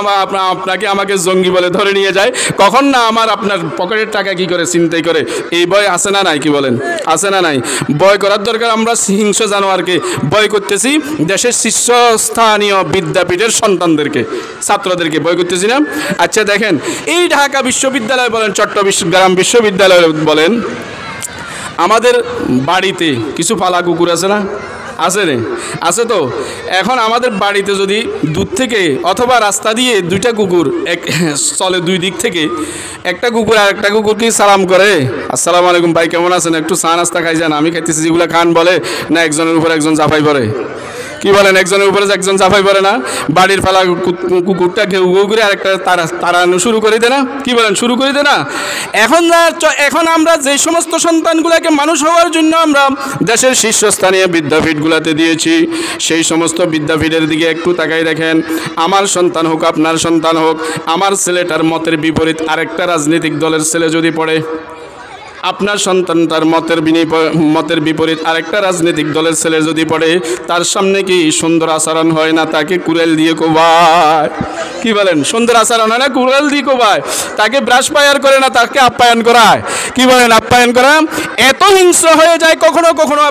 আপনাকে আমাকে জঙ্গি বলে ধরে নিয়ে যায়, কখন না আপনার পকেটের টাকা কি করে ছিনতাই করে। এই ভয় আছে না নাই? কি বলেন, আছে না নাই? ভয় করার দরকার। আমরা হিংস্র জানোয়ারকে ভয় করতেছি, দেশের শীর্ষস্থানীয় বিদ্যাপীঠের সন্তানদেরকে, ছাত্রদেরকে ভয় করতেছি না? আচ্ছা দেখেন, এই ঢাকা বিশ্ববিদ্যালয় বলেন, চট্টগ্রাম বিশ্ববিদ্যালয় বলেন, আমাদের বাড়িতে কিছু পালা কুকুর আছে না? আছে রে, আছে তো। এখন আমাদের বাড়িতে যদি দূর থেকে অথবা রাস্তা দিয়ে দুইটা কুকুর চলে দুই দিক থেকে, একটা কুকুর আর একটা কুকুর কি সালাম করে, আসসালামু আলাইকুম ভাই কেমন আছেন, একটু চা নাস্তা খাই যান, আমি খাইতেছি, যেগুলো খান বলে না একজনের উপর একজন জাফাই পড়ে? কি বলেন, একজনের উপরে একজন জাফাই পড়ে না? বাড়ির ফালা কুকুরটা ঘেউ ঘেউ করে আরেকটা তাড়ানো শুরু করে দে না? কি বলেন, শুরু করে দে না? এখন আমরা যে সমস্ত সন্তানগুলোকে মানুষ হওয়ার জন্য আমরা দেশের শীর্ষস্থানীয় বিদ্যাপীঠগুলোতে দিয়েছি, সেই সমস্ত বিদ্যাপীঠের দিকে একটু তাকাই দেখেন। আমার সন্তান হোক, আপনার সন্তান হোক, আমার ছেলেটার মতের বিপরীত আরেকটা রাজনৈতিক দলের ছেলে যদি পড়ে, আপনার সন্তান তার মতের বিপরীত আরেকটা রাজনৈতিক দলের ছেলে যদি পড়ে, তার সামনে কি সুন্দর আচরণ হয় না? তাকে কুড়াল দিয়ে কোবায়। কি বলেন, সুন্দর আচরণ হয় না? কুড়াল দিয়ে কোবায়। তাকে ব্রাশ পায়ার করে না, তাকে আপ্যায়ন করায়। কি বলেন, আপ্যায়ন করা। এত হিংস্র হয়ে যায় কখনো কখনো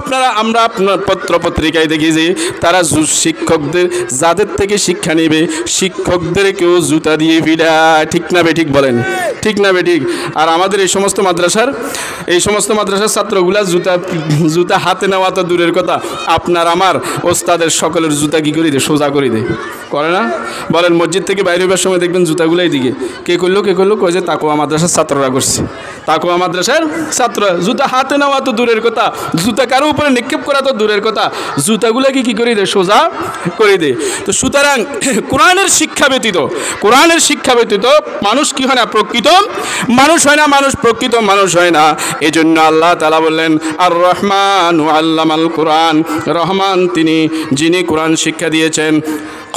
আমরা আপনার পত্র পত্রিকায় দেখি যে তারা শিক্ষকদের, যাদের থেকে শিক্ষা নেবে শিক্ষকদেরকেও জুতা দিয়ে ভিড়ায়। ঠিক না বেঠিক বলেন, ঠিক না বেঠিক? আর আমাদের এই সমস্ত মাদ্রাসার ছাত্রগুলা জুতা হাতে নেওয়া তো দূরের কথা, আপনার আমার ওস্তাদের সকলের জুতা কি করে দেয়, সোজা করে দেয়, করে না? বলেন, মসজিদ থেকে বাইরে হবার সময় দেখবেন জুতাগুলাই দিকে কে করলো কই যে তাকওয়া মাদ্রাসার ছাত্ররা করছে। তাকওয়া মাদ্রাসার ছাত্র জুতা হাতে নেওয়া তো দূরের কথা, জুতা কারো উপরে নিক্ষেপ করা তো দূরের কথা, জুতাগুলাকে কি করে দেয়, সোজা করে দেয়। তো সুতরাং কোরআনের শিক্ষা ব্যতীত মানুষ কি হয় না, প্রকৃত মানুষ হয় না, মানুষ প্রকৃত মানুষ হয় না। এজন্য আল্লাহ তাআলা বললেন আর রহমান আল্লামাল কোরআন, রহমান তিনি যিনি কোরআন শিক্ষা দিয়েছেন।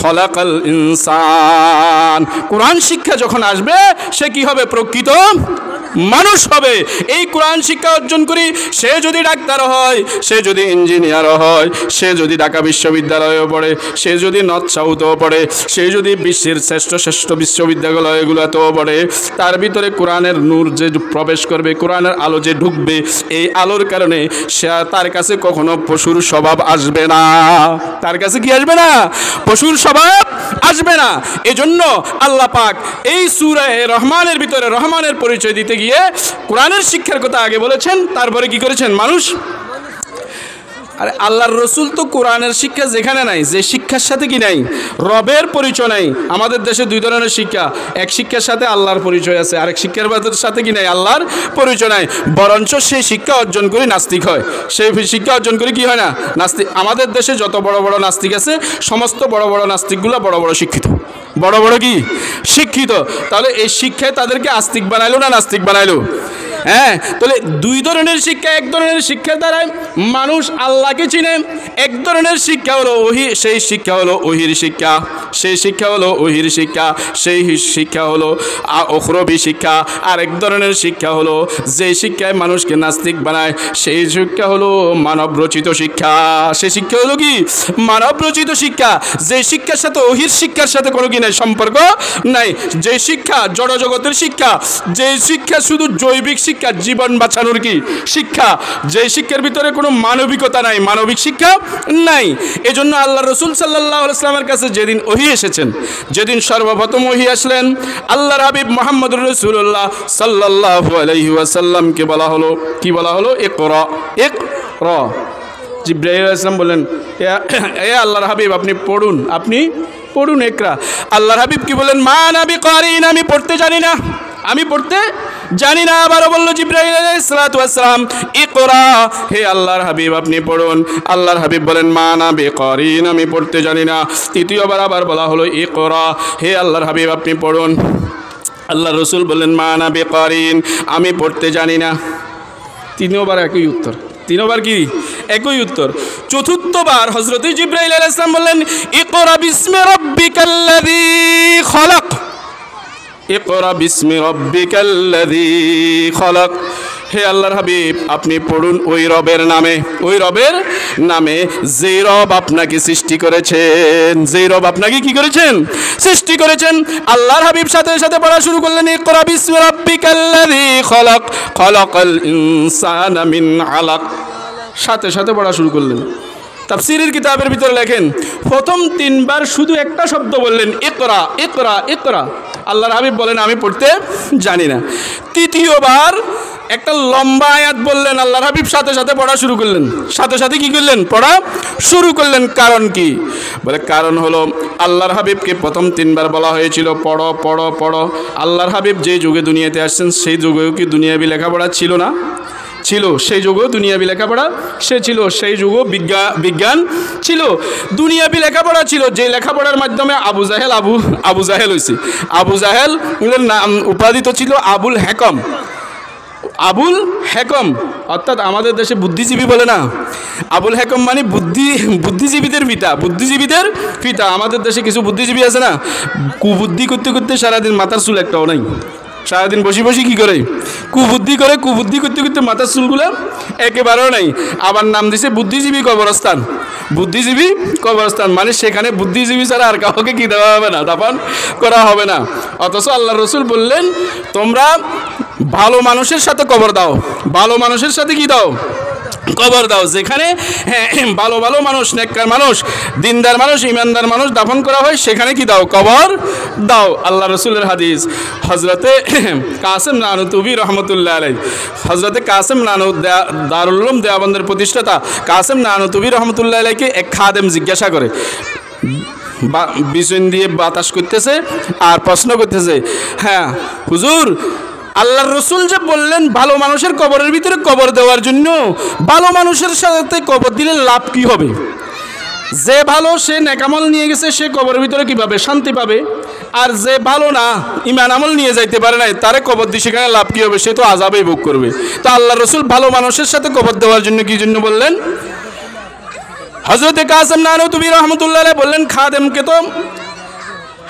খলাকাল ইনসান, কোরআন শিক্ষা যখন আসবে সে কি হবে, প্রকৃত মানুষ হবে। এই কোরআন শিক্ষা অর্জন করি সে যদি ডাক্তার হয়, সে যদি ইঞ্জিনিয়ার হয়, সে যদি ঢাকা বিশ্ববিদ্যালয়েও পড়ে, সে যদি নর্থ সাউথেও পড়ে, সে যদি বিশ্বের শ্রেষ্ঠ বিশ্ববিদ্যালয়গুলোতেও পড়ে, তার ভিতরে কোরআনের নূর যে প্রবেশ করবে, কোরআনের আলো যে ঢুকবে, এই আলোর কারণে সে তার কাছে কখনো পশুর স্বভাব আসবে না। তার কাছে কি আসবে না, পশুর স্বভাব আসবে না। এজন্য আল্লাহ পাক এই সূরা রহমানের ভিতরে রহমানের পরিচয় দিতে গিয়ে কোরআনের শিক্ষার কথা আগে বলেছেন, তারপরে কি করেছেন, মানুষ। আরে আল্লাহর রসুল তো কোরআনের শিক্ষা যেখানে নাই, যে শিক্ষার সাথে কি নাই, রবের পরিচয় নাই। আমাদের দেশে দুই ধরনের শিক্ষা, এক শিক্ষার সাথে আল্লাহর পরিচয় আছে, আরেক শিক্ষার সাথে কি নাই, আল্লাহর পরিচয় নাই। বরঞ্চ সেই শিক্ষা অর্জন করে নাস্তিক হয়, সেই শিক্ষা অর্জন করে কি হয় না, নাস্তিক। আমাদের দেশে যত বড় বড় নাস্তিক আছে, সমস্ত বড় বড় নাস্তিকগুলো বড় বড় শিক্ষিত, বড় বড় কি শিক্ষিত। তাহলে এই শিক্ষায় তাদেরকে আস্তিক বানাইলো না নাস্তিক বানাইলো? হ্যাঁ, তাহলে দুই ধরনের শিক্ষা। এক ধরনের শিক্ষার দ্বারাই মানুষ আল্লাহকে চিনে, এক ধরনের শিক্ষা হলো ওহী, সেই শিক্ষা হলো ওহীর শিক্ষা, সেই শিক্ষা হলো ওহীর শিক্ষা, সেই শিক্ষা হলো অখরবী শিক্ষা। আর এক ধরনের শিক্ষা হলো যে শিক্ষায় মানুষকে নাস্তিক বানায়, সেই শিক্ষা হলো মানবরচিত শিক্ষা। সেই শিক্ষা হলো কি, মানবরচিত শিক্ষা, যে শিক্ষার সাথে ওহীর শিক্ষার সাথে কোনো কি নাই, সম্পর্ক নাই। যে শিক্ষা জড়জগতের শিক্ষা, যে শিক্ষা শুধু জৈবিক শিক্ষা, জীবন বাঁচানোর কি শিক্ষা, যে শিক্ষার ভিতরে কোনো মানবিকতা নাই, মানবিক শিক্ষা নাই। এজন্য আল্লাহ রসুল সাল্লাল্লাহু আলাইহি ওয়াসাল্লামের কাছে যেদিন ওহী এসেছেন, যেদিন সর্বপ্রথম ওহী আসলেন, আল্লাহর হাবিব মুহাম্মদুর রাসূলুল্লাহ সাল্লাল্লাহু আলাইহি ওয়াসাল্লামকে বলা হলো, কি বলা হলো, ইকরা ইকরা। জিবরাইল আলাইহিস সালাম বললেন, এ আল্লাহর হাবিব আপনি পড়ুন, আপনি পড়ুন ইকরা। আল্লাহর হাবিব কি বলেন, মা নাবি কারিন, আমি পড়তে জানি না, আমি পড়তে জানি না। আবারও বলল জিবরাইল আলাইহিস সালাতু ওয়াস সালাম, ইকরা, হে আল্লাহর হাবিব আপনি পড়ুন। আল্লাহর হাবিব বলেন, মা না বিকারিন, আমি পড়তে জানি না। তৃতীয়বার আবার বলা হলো, ইকরা, হে আল্লাহর হাবিব আপনি পড়ুন। আল্লাহ রসুল বললেন, মা না বিকারিন, আমি পড়তে জানি না। তিনবার একই উত্তর, তিনবার কি একই উত্তর। চতুর্থবার হযরত জিবরাইল আলাইহিস সালাম বললেন, ইকরা বিসমি রাব্বিকাল্লাযী খলাক, ইকরা বিসমি রাব্বিকাল্লাযী খলাক। হে আল্লাহর হাবিব আপনি পড়ুন ওই রবের নামে, ওই রবের নামে যে রব আপনাকে সৃষ্টি করেছেন, যে রব আপনাকে কি করেছেন, সৃষ্টি করেছেন। আল্লাহর হাবিব সাথে সাথে পড়া শুরু করলেন, ইকরা বিসমি রাব্বিকাল্লাযী খলাক, খলাকাল ইনসানা মিন আলাক। সাথে সাথে পড়া শুরু করলেন। তাফসীরের কিতাবের ভিতরে লেখেন, প্রথম তিনবার শুধু একটা শব্দ বললেন, ইকরা ইকরা ইকরা। আল্লাহর হাবিব বলেন, আমি পড়তে জানি না। তৃতীয়বার একটা লম্বা আয়াত বললেন, আল্লাহর হাবিব সাথে সাথে পড়া শুরু করলেন। সাথে সাথে কি করলেন? পড়া শুরু করলেন। কারণ কি? বলে কারণ হলো আল্লাহর হাবিবকে প্রথম 3 বার বলা হয়েছিল পড়ো পড়ো পড়ো। আল্লাহর হাবিব যে যুগে দুনিয়াতে আসছেন সেই যুগেও কি দুনিয়াবি লেখাপড়া ছিল না? ছিল। সেই যুগেও দুনিয়াবি লেখাপড়া সে ছিল। সেই যুগও বিজ্ঞান ছিল, দুনিয়াবি লেখাপড়া ছিল। যে লেখাপড়ার মাধ্যমে আবু জাহেল হয়েছে। আবু জাহেল নাম উপাধিত ছিল আবুল হেকম। আবুল হেকম অর্থাৎ আমাদের দেশে বুদ্ধিজীবী বলে না, আবুল হেকম মানে বুদ্ধিজীবীদের পিতা। বুদ্ধিজীবীদের পিতা। আমাদের দেশে কিছু বুদ্ধিজীবী আছে না, কুবুদ্ধি করতে করতে সারাদিন মাথার চুল একটাও নাই। সারাদিন বসে বসে কী করে? কুবুদ্ধি করে। কুবুদ্ধি করতে করতে মাথার চুলগুলো একেবারেও নাই। আবার নাম দিছে বুদ্ধিজীবী কবরস্থান। বুদ্ধিজীবী কবরস্থান মানে সেখানে বুদ্ধিজীবী ছাড়া আর কাউকে কি দেওয়া হবে না, দাফন করা হবে না। অথচ আল্লাহ রসুল বললেন তোমরা ভালো মানুষের সাথে কবর দাও। ভালো মানুষের সাথে কি দাও? কবর দাও। যেখানে ভালো ভালো মানুষ, নেককার মানুষ, দিনদার মানুষ, ইমানদার মানুষ দাফন করা হয় সেখানে কি দাও? কবর দাও। আল্লাহ রসুলের হাদিস। হজরতে কাসেম নানুতুবি রহমতুল্লাহ আলাই, হজরতে কাসেম দারুল উলুম দেওবন্দের প্রতিষ্ঠাতা কাসেম নানুতুবি রহমতুল্লাহ আলাইকে এক খাদেম জিজ্ঞাসা করে, বিচন দিয়ে বাতাস করতেছে আর প্রশ্ন করতেছে, হ্যাঁ হুজুর, আল্লাহর রসুল যে বললেন ভালো মানুষের কবরের ভিতরে কবর দেওয়ার জন্য, ভালো মানুষের সাথে কবর দিলে লাভ কি হবে? যে ভালো সে নেকামল নিয়ে গেছে সে কবরের ভিতরে কিভাবে শান্তি পাবে? আর যে ভালো না, ইমান আমল নিয়ে যাইতে পারে নাই, তারে কবর দিয়ে সেখানে লাভ কি হবে? সে তো আযাবেই ভোগ করবে। তো আল্লাহ রসুল ভালো মানুষের সাথে কবর দেওয়ার জন্য কি জন্য বললেন? হযরতে কাসেম নানুতুবি রাহমাতুল্লাহ আলাইহি বললেন খাদেমকে তো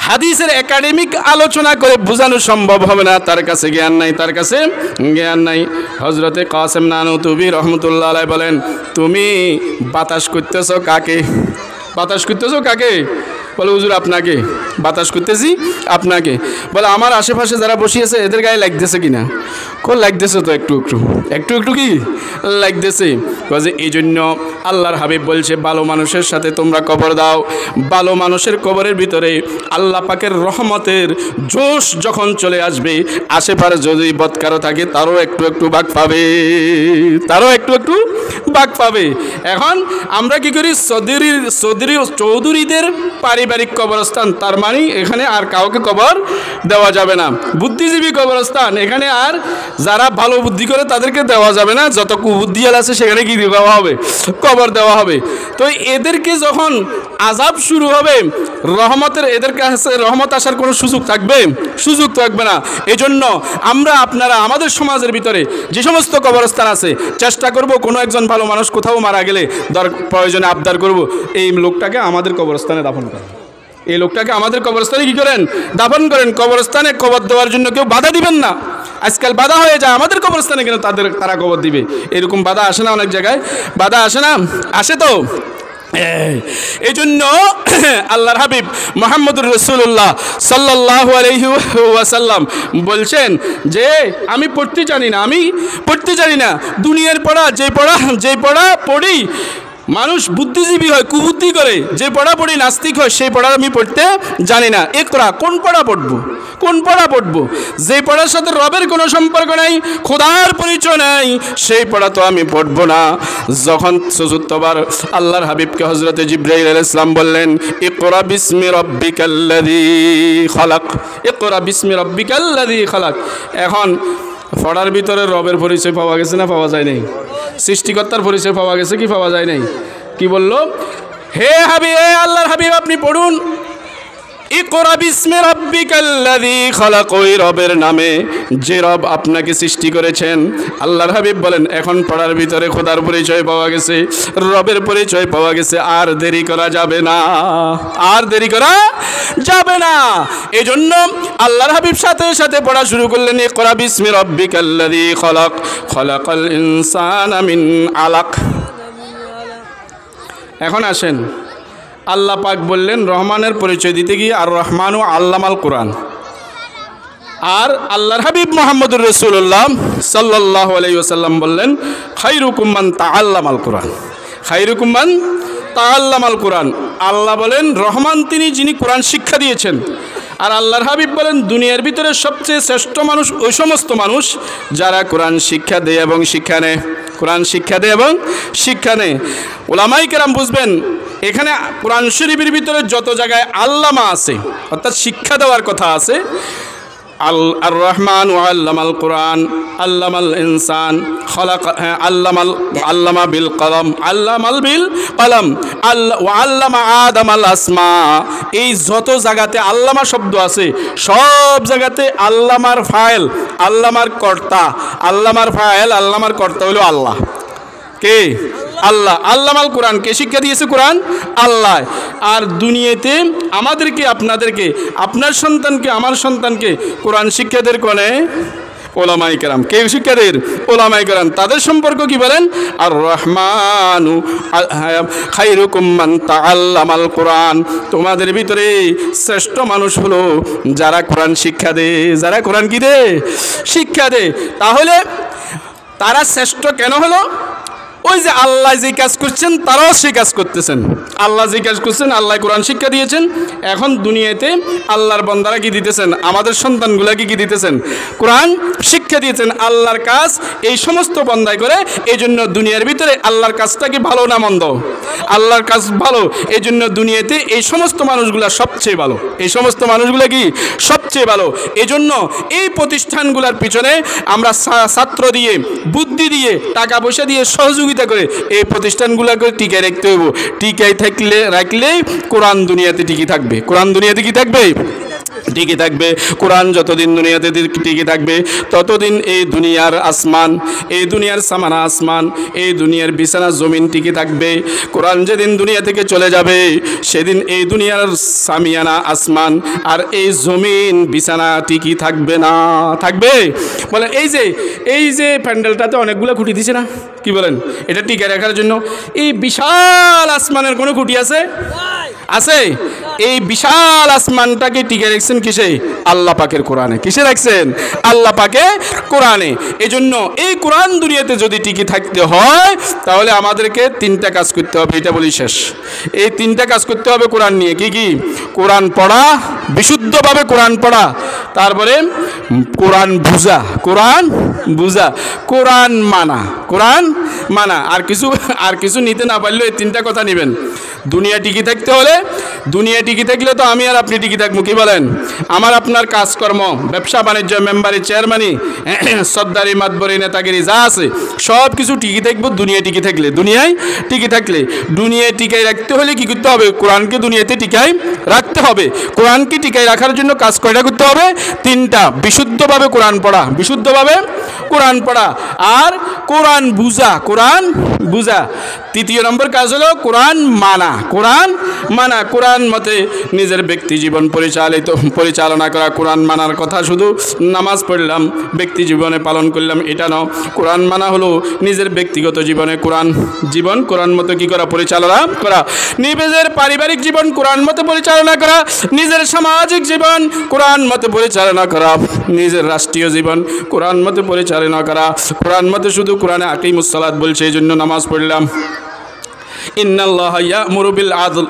হাদিসের একাডেমিক আলোচনা করে বোঝানো সম্ভব হবে না, তার কাছে জ্ঞান নাই, তার কাছে জ্ঞান নাই। হযরতে কাসেম নানুতুবি রহমতুল্লাহ আলাইহি বলেন, তুমি বাতাস করতেছো কাকে? বাতাস করতেছো কাকে? বলে হুজুর আপনাকে। বাতাস করতেছি আপনাকে। বলে আমার আশেপাশে যারা বসিয়েছে এদের গায়ে লাগতেছে কিনা? লাগতেছে তো একটু একটু একটু একটু কি লাগতেছে। কাজে এই জন্য আল্লাহর হাবিব বলছে ভালো মানুষের সাথে তোমরা কবর দাও। ভালো মানুষের কবরের ভিতরে আল্লাহ পাকের রহমতের জোশ যখন চলে আসবে, আশেপাশে যদি বদকারও থাকে তারও একটু একটু ভাগ পাবে, তারও একটু একটু ভাগ পাবে। এখন আমরা কি করি? চৌধুরীদের পারিবারিক কবরস্থান, তার মানে এখানে আর কাউকে কবর দেওয়া যাবে না। বুদ্ধিজীবী কবরস্থান, এখানে আর যারা ভালো বুদ্ধি করে তাদেরকে দেওয়া যাবে না, যত কুবুদ্ধিয়াল আছে সেখানে কি দেওয়া হবে? কবর দেওয়া হবে। তো এদেরকে যখন আযাব শুরু হবে, রহমতের এদের কাছে রহমত আসার কোনো সুযোগ থাকবে? সুযোগ থাকবে না। এজন্য আমরা আপনারা আমাদের সমাজের ভিতরে যে সমস্ত কবরস্থান আছে চেষ্টা করব কোনো একজন ভালো মানুষ কোথাও মারা গেলে প্রয়োজনে আবদার করব এই লোকটাকে আমাদের কবরস্থানে দাফন করেন, এই লোকটাকে আমাদের কবরস্থানে কি করেন? দাফন করেন। কবরস্থানে কবর দেওয়ার জন্য কেউ বাধা দিবেন না। আজকাল বাধা হয়ে যায় আমাদের কবরস্থানে কেন তারা কবর দিবে, এরকম বাধা আসে না? অনেক জায়গায় বাধা আসে না? আসে তো। এই জন্য আল্লাহর হাবিব মুহাম্মদুর রাসূলুল্লাহ সাল্লাল্লাহু আলাইহি ওয়াসাল্লাম বলছেন যে আমি পড়তে জানি না, দুনিয়ার পড়া যে পড়া পড়ি মানুষ বুদ্ধিজীবী হয়, কুবুদ্ধি করে, যে পড়া পড়ি নাস্তিক হয়, সেই পড়া আমি পড়তে জানি না। ইকরা, কোন পড়া পড়বো? যে পড়ার সাথে রবের কোনো সম্পর্ক নাই, খোদার পরিচয় নাই, সেই পড়া তো আমি পড়বো না। যখন চতুর্থবার আল্লাহর হাবিবকে হযরতে জিবরাইল আলাইহিস সালাম বললেন ইকরা বিসমি রাব্বিকাল্লাযী খালাক, ইকরা বিসমি রাব্বিকাল্লাযী খালাক। এখন পড়ার ভিতরে রবের পরিচয় পাওয়া গেছে না পাওয়া যায় নাই? সৃষ্টিকর্তার পরিচয় পাওয়া গেছে কি পাওয়া যায় নাই? কি বলল? হে আল্লাহর হাবিব আপনি পড়ুন ইকরা বিসমি রাব্বিকাল্লাযী খালাক, ওই রবের নামে যে রব আপনাকে সৃষ্টি করেছেন। আল্লাহর হাবিব বলেন এখন পড়ার ভিতরে খোদার পরিচয় পাওয়া গেছে, রবের পরিচয় পাওয়া গেছে, আর দেরি করা যাবে না, আর দেরি করা যাবে না। এজন্য আল্লাহর হাবিব সাথে সাথে পড়া শুরু করলেন ইকরা বিসমি রাব্বিকাল্লাযী খালাক, খালাকাল ইনসানা মিন আলাক। এখন আসেন, আল্লাহ পাক বললেন রহমানের পরিচয় দিতে গিয়ে আর রহমানু আল্লামাল কোরআন। আর আল্লাহর হাবিব মুহাম্মদুর রাসূলুল্লাহ সাল্লাল্লাহু আলাইহি ওয়াসাল্লাম বললেন খায়রুকুম মান তাআল্লামাল কোরআন, খায়রুকুম মান তাআল্লামাল কোরআন। আল্লাহ বলেন রহমান তিনি যিনি কোরআন শিক্ষা দিয়েছেন, আর আল্লাহর হাবিব বলেন দুনিয়ার ভিতরে সবচেয়ে শ্রেষ্ঠ মানুষ ওই সমস্ত মানুষ যারা কোরআন শিক্ষা দেয় এবং শিক্ষা নেয়। কোরআন শিক্ষা দেয় এবং শিক্ষা নেয়। উলামাই কেরাম বুঝবেন, এখানে কোরআন শরীফের ভিতরে যত জায়গায় আল্লামা আছে অর্থাৎ শিক্ষা দেওয়ার কথা আছে, আর রহমান ও আল্লামাল কোরআন, আল্লামাল ইনসান, আল্লামা বিল কলম, আল্লামাল বিল কলম, আল্লামা আদামাল আসমা। এই যত জায়গাতে আল্লামা শব্দ আছে সব জায়গাতে আল্লামার ফাইল, আল্লামার কর্তা, আল্লামার ফাইল, আল্লামার কর্তা হলো আল্লাহ। কে? আল্লাহ। আল্লামাল কোরআন কে শিক্ষা দিয়েছে? কোরআন আল্লাহ। আর দুনিয়াতে আমাদেরকে, আপনাদেরকে, আপনার সন্তানকে, আমার সন্তানকে কোরআন শিক্ষাদের কোনে ওলামাই কেরাম। কে শিক্ষাদের? ওলামাই কেরাম। তাদের সম্পর্ক কি বলেন? আর রহমানু খায়রুকুম মান তাআল্লামাল কোরআন। তোমাদের ভিতরে শ্রেষ্ঠ মানুষ হলো যারা কোরআন শিক্ষা দেয়, যারা কোরআন কি দেয়? শিক্ষা দেয়। তাহলে তারা শ্রেষ্ঠ কেন হলো? ওই যে আল্লাহ যে কাজ করছেন তারাও সেই কাজ করতেছেন। আল্লাহ যে কাজ করছেন, আল্লাহ কোরআন শিক্ষা দিয়েছেন। এখন দুনিয়াতে আল্লাহর বান্দারা কি দিতেছেন? আমাদের সন্তানগুলাকে কি দিতেছেন? কোরআন শিক্ষা দিয়েছেন। আল্লাহর কাজ এই সমস্ত বান্দাই করে। এই জন্য দুনিয়ার ভিতরে আল্লাহর কাজটা কি ভালো না মন্দ? আল্লাহর কাজ ভালো। এই জন্য দুনিয়াতে এই সমস্ত মানুষগুলা সবচেয়ে ভালো। এই সমস্ত মানুষগুলা কি সবচেয়ে ভালো। এই জন্য এই প্রতিষ্ঠানগুলোর পিছনে আমরা ছাত্র দিয়ে, বুদ্ধি দিয়ে, টাকা পয়সা দিয়ে সহযোগিতা করে এই প্রতিষ্ঠানগুলোকে টিকে রাখতে হইব। টিকাই রাখলেই কোরআন দুনিয়াতে টিকে থাকবে। কোরআন দুনিয়াতে কি থাকবে? টিকে থাকবে। কোরআন যতদিন দুনিয়াতে টিকে থাকবে ততদিন এই দুনিয়ার আসমান, এই দুনিয়ার সামানা আসমান, এই দুনিয়ার বিছানা জমিন টিকে থাকবে। কোরআন যেদিন দুনিয়া থেকে চলে যাবে সেদিন এই দুনিয়ার সামিয়ানা আসমান আর এই জমিন বিছানা টিকি থাকবে না। থাকবে? বলেন এই যে প্যান্ডেলটাতে অনেকগুলো খুঁটি দিছে না, কি বলেন? এটা টিকে রাখার জন্য। এই বিশাল আসমানের কোনো খুঁটি আছে? আছে? এই বিশাল আসমানটাকে টিকে রাখছেন কিসে? আল্লাহ পাকের কোরআনে। কিসে রাখছেন? আল্লাহ পাকের কোরআনে। এই জন্য এই কোরআন দুনিয়াতে যদি টিকে থাকতে হয় তাহলে আমাদেরকে তিনটা কাজ করতে হবে। এটা বলি শেষ। এই তিনটা কাজ করতে হবে কোরআন নিয়ে। কি কি? কোরআন পড়া, বিশুদ্ধভাবে কোরআন পড়া, তারপরে কোরআন বুঝা, কোরআন বুঝা, কোরআন মানা, কোরআন মানা। আর কিছু নিতে না পারলেও এই তিনটা কথা নেবেন। দুনিয়া টিকে থাকতে হলে, দুনিয়া টিকে থাকলে তো আমি আর আপনি টিকে থাকবো। কি বলেন? আমার আপনার কাজকর্ম, ব্যবসা বাণিজ্য, মেম্বারি, চেয়ারম্যানি, সর্দারি, মাতবরি, নেতাগিরি যা আছে সব কিছু টিকে থাকবো দুনিয়া টিকে থাকলে। দুনিয়ায় টিকে থাকলে, দুনিয়ায় টিকাই রাখতে হলে কি করতে হবে? কোরআনকে দুনিয়াতে টিকাই রাখতে হবে। কোরআনকে টিকাই রাখার জন্য কাজ কয়টা করতে হবে? তিনটা। বিশুদ্ধভাবে কোরআন পড়া, বিশুদ্ধভাবে কোরআন পড়া, আর কোরআন বুঝা, কোরআন বুঝা। তৃতীয় নম্বর কাজ হলো কোরআন মানা, কোরআন মানা। কোরআন মতে নিজের ব্যক্তি জীবন পরিচালনা করা। কোরআন মানার কথা শুধু নামাজ পড়লাম, ব্যক্তি জীবনে পালন করলাম এটা নয়। কোরআন মানা হলো নিজের ব্যক্তিগত জীবনে কোরআন মতো কি করা? পরিচালনা করা। নিজের পারিবারিক জীবন কোরআন মতো পরিচালনা করা, নিজের সামাজিক জীবন কোরআন মতো পরিচালনা করা, নিজের রাষ্ট্রীয় জীবন কোরআন মতো পরিচালনা করা। কোরআন মতো শুধু কোরআনে আকিমুস সালাত বলছে, এই জন্য নামাজ পড়লাম। ইন্নাল্লাহা ইয়া'মুরু বিল আদল,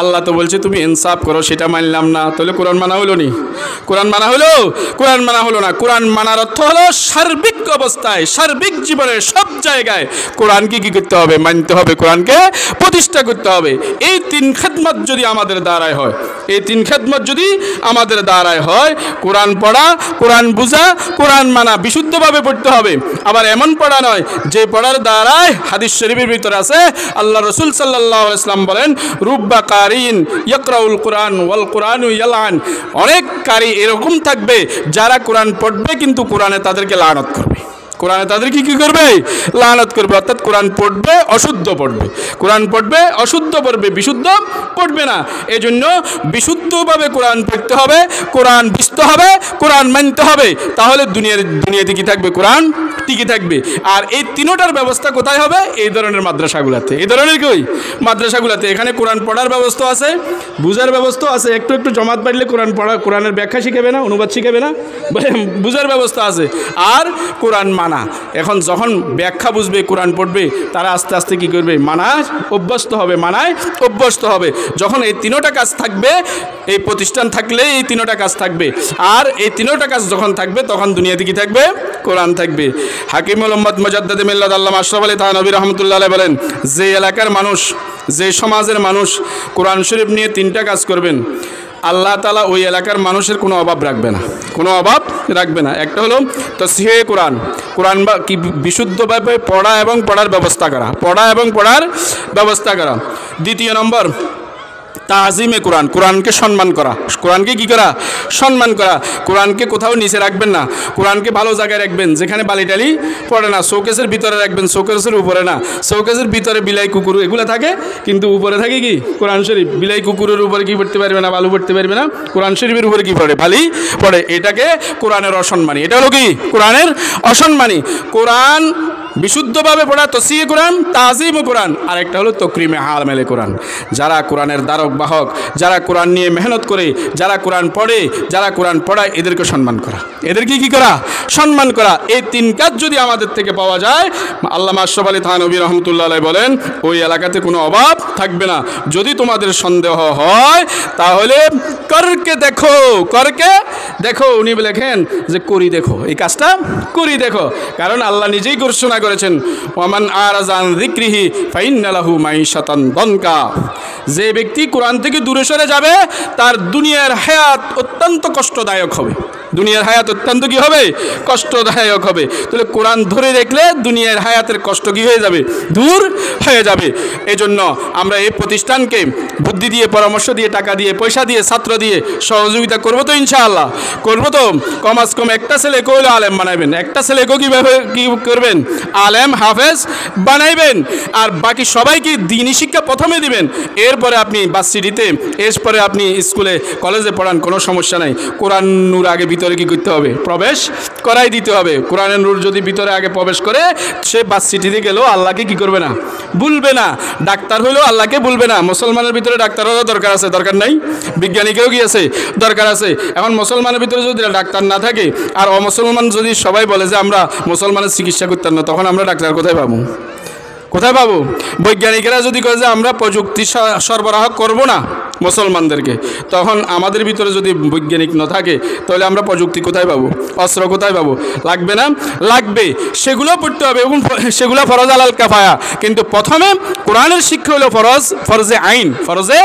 আল্লাহ তো বলছে তুমি ইনসাফ করো, সেটা মানলাম না, তাহলে কোরআন মানা হলো নি? কোরআন মানা হলো? কোরআন মানা হলো না। কোরআন মানার অর্থ হলো সার্বিক অবস্থায়, সার্বিক জীবনের সব জায়গায় কোরআনকে কি করতে হবে? মানতে হবে, কোরআনকে প্রতিষ্ঠা করতে হবে। এই তিন খেদমত যদি আমাদের দ্বারায় হয়, এই তিন খেদমত যদি আমাদের দ্বারায় হয়, কোরআন পড়া, কোরআন বুঝা, কোরআন মানা, বিশুদ্ধভাবে পড়তে হবে। আবার এমন পড়া নয় যে পড়ার দ্বারায় হাদিস শরীফের ভিতরে আছে আল্লাহ রাসূল সাল্লাল্লাহু আলাইহি ওয়াসাল্লাম বলেন রুব্বা কারিন ইয়াকরাউল কোরআন ওয়াল কোরআনু ইয়ালআন। অনেক কারি এরকম থাকবে যারা কোরআন পড়বে কিন্তু কোরআনে তাদেরকে লানত করবে। কোরআনে তাদেরকে কি করবে? লানত করবে। অর্থাৎ কোরআন পড়বে, অশুদ্ধ পড়বে। কোরআন পড়বে, অশুদ্ধ পড়বে, বিশুদ্ধ পড়বে না। এই জন্য বিশুদ্ধভাবে কোরআন পড়তে হবে, কোরআন বুঝতে হবে, কোরআন মানতে হবে। তাহলে দুনিয়াতে কি থাকবে? কোরআন টিকে থাকবে। আর এই তিনোটার ব্যবস্থা কোথায় হবে? এই ধরনের মাদ্রাসাগুলোতে। এই ধরনের কই? মাদ্রাসাগুলোতে। এখানে কোরআন পড়ার ব্যবস্থা আছে, বুঝার ব্যবস্থা আছে। একটু একটু জমাত বাড়লে কোরআনের ব্যাখ্যা শিখাবে না, অনুবাদ শিখাবে না, বুঝার ব্যবস্থা আছে। আর কোরআন মানা মানা। এখন যখন ব্যাখ্যা বুঝবে, কোরআন পড়বে, তারা আস্তে আস্তে কী করবে, মানায় অভ্যস্ত হবে, মানায় অভ্যস্ত হবে। যখন এই তিনোটা কাজ থাকবে, এই প্রতিষ্ঠান থাকলে এই তিনোটা কাজ থাকবে, আর এই তিনোটা কাজ যখন থাকবে তখন দুনিয়াতে কি থাকবে, কোরআন থাকবে। হাকিমুল উম্মত মুজাদ্দিদ মিল্লাত আল্লামা আশরাফ আলী থানভী রাহমাতুল্লাহ আলাইহি বলেন, যে এলাকার মানুষ, যে সমাজের মানুষ কোরআন শরীফ নিয়ে তিনটা কাজ করবেন, আল্লাহ তাআলা ওই এলাকার মানুষের কোনো অভাব রাখবে না, কোনো অভাব রাখবে না। একটা হলো তাসহিহ কোরআন, কোরআন বা কি বিশুদ্ধভাবে পড়া এবং পড়ার ব্যবস্থা করা, পড়া এবং পড়ার ব্যবস্থা করা। দ্বিতীয় নম্বর তাজিমে কোরআন, কোরআনকে সম্মান করা, কোরআনকে কী করা, সম্মান করা। কোরআনকে কোথাও নিচে রাখবেন না, কোরআনকে ভালো জায়গায় রাখবেন, যেখানে বালিটালি পড়ে না। শোকেসের ভিতরে রাখবেন, শোকেসের উপরে না। শোকেসের ভিতরে বিলাই কুকুর এগুলো থাকে, কিন্তু উপরে থাকে কি কোরআন শরীফ। বিলাই কুকুরের উপরে কি পড়তে পারবে না, বালু পড়তে পারবে না, কোরআন শরীফের উপরে কি পড়ে, বালি পড়ে। এটাকে কোরআনের অসম্মানী, এটা হলো কি কোরআনের অসম্মানী। কোরআন বিশুদ্ধভাবে পড়া তসিয়ে কোরআন, তাজিম কোরআন, আর একটা হলো তকরিমে হামেলে কোরআন। যারা কোরআনের দ্বারক বাহক, যারা কোরআন নিয়ে মেহনত করে, যারা কোরআন পড়ে, যারা কোরআন পড়ায়, এদেরকে সম্মান করা, এদেরকে কি করা, সম্মান করা। এই তিন কাজ যদি আমাদের থেকে পাওয়া যায়, আল্লামা আশরাফ আলী থানভী রাহমাতুল্লাহ আলাইহি বলেন, ওই এলাকাতে কোনো অভাব থাকবে না। যদি তোমাদের সন্দেহ হয় তাহলে করকে দেখো, করকে দেখো। উনি লেখেন যে করি দেখো, এই কাজটা করি দেখো, কারণ আল্লাহ নিজেই ঘোষণা করেছেন, ওয়ামান আরাযা আন যিকরিহি ফাইন্না লাহু মাইশাতান দনকা। যে ব্যক্তি কোরআন থেকে দূরে সরে যাবে, তার দুনিয়ার হায়াত অত্যন্ত কষ্টদায়ক হবে, দুনিয়ার হায়াত অত্যন্ত কি হবে, কষ্টদায়ক হবে। তাহলে কোরআন ধরে রাখলে দুনিয়ার হায়াতের কষ্ট কি হয়ে যাবে, দূর হয়ে যাবে। এজন্য আমরা এই প্রতিষ্ঠানকে বুদ্ধি দিয়ে, পরামর্শ দিয়ে, টাকা দিয়ে, পয়সা দিয়ে, ছাত্র দিয়ে সহযোগিতা করবো তো ইনশাআল্লাহ, করবো তো। কমাস কম একটা ছেলেকে হলে আলেম বানাইবেন, একটা ছেলেকেও কীভাবে কী করবেন, আলেম হাফেজ বানাইবেন, আর বাকি সবাইকে দ্বীনি শিক্ষা প্রথমে দিবেন। এরপরে আপনি ভার্সিটিতে, এরপরে আপনি স্কুলে কলেজে পড়ান, কোনো সমস্যা নাই। কোরআন নূর আগে ভিতরে কি করতে হবে, প্রবেশ করাই দিতে হবে। কোরআনের নূর যদি ভিতরে আগে প্রবেশ করে, সে ভার্সিটিতে গেলেও আল্লাহকে কি করবে না, ভুলবে না। ডাক্তার হলেও আল্লাহকে ভুলবে না। মুসলমানের ভিতরে ডাক্তারেরও দরকার আছে, দরকার নাই? বিজ্ঞানীকেও কি আছে, দরকার আছে। এখন মুসলমানের ভিতরে যদি ডাক্তার না থাকে, আর অমুসলমান যদি সবাই বলে যে আমরা মুসলমানের চিকিৎসা করতাম না, তখন আমরা ডাক্তার কোথায় পাবো, কোথায় পাবো? বৈজ্ঞানিকেরা যদি কয় যে আমরা প্রযুক্তি সরবরাহ করব না মুসলমানদেরকে, তখন আমাদের ভিতরে যদি বৈজ্ঞানিক না থাকে, তাহলে আমরা প্রযুক্তি কোথায় পাবো, অস্ত্র কোথায় পাবো? লাগবে না? লাগবে। সেগুলো পড়তে হবে এবং সেগুলো ফরজ আলাল কাফায়া। কিন্তু প্রথমে কোরআনের শিক্ষা হলো ফরজ, ফরজে আইন, ফরজে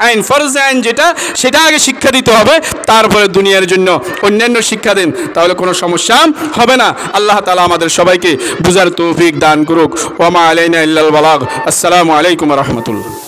আইন, ফরজে আইন যেটা, সেটা আগে শিক্ষা দিতে হবে, তারপরে দুনিয়ার জন্য অন্যান্য শিক্ষা দেন, তাহলে কোনো সমস্যা হবে না। আল্লাহ তাআলা আমাদের সবাইকে বুঝার তৌফিক দান করুক। ওয়া মা আলাইনা ইল্লাল বালাগ। আসসালামু আলাইকুম ওয়া রাহমাতুল্লাহ।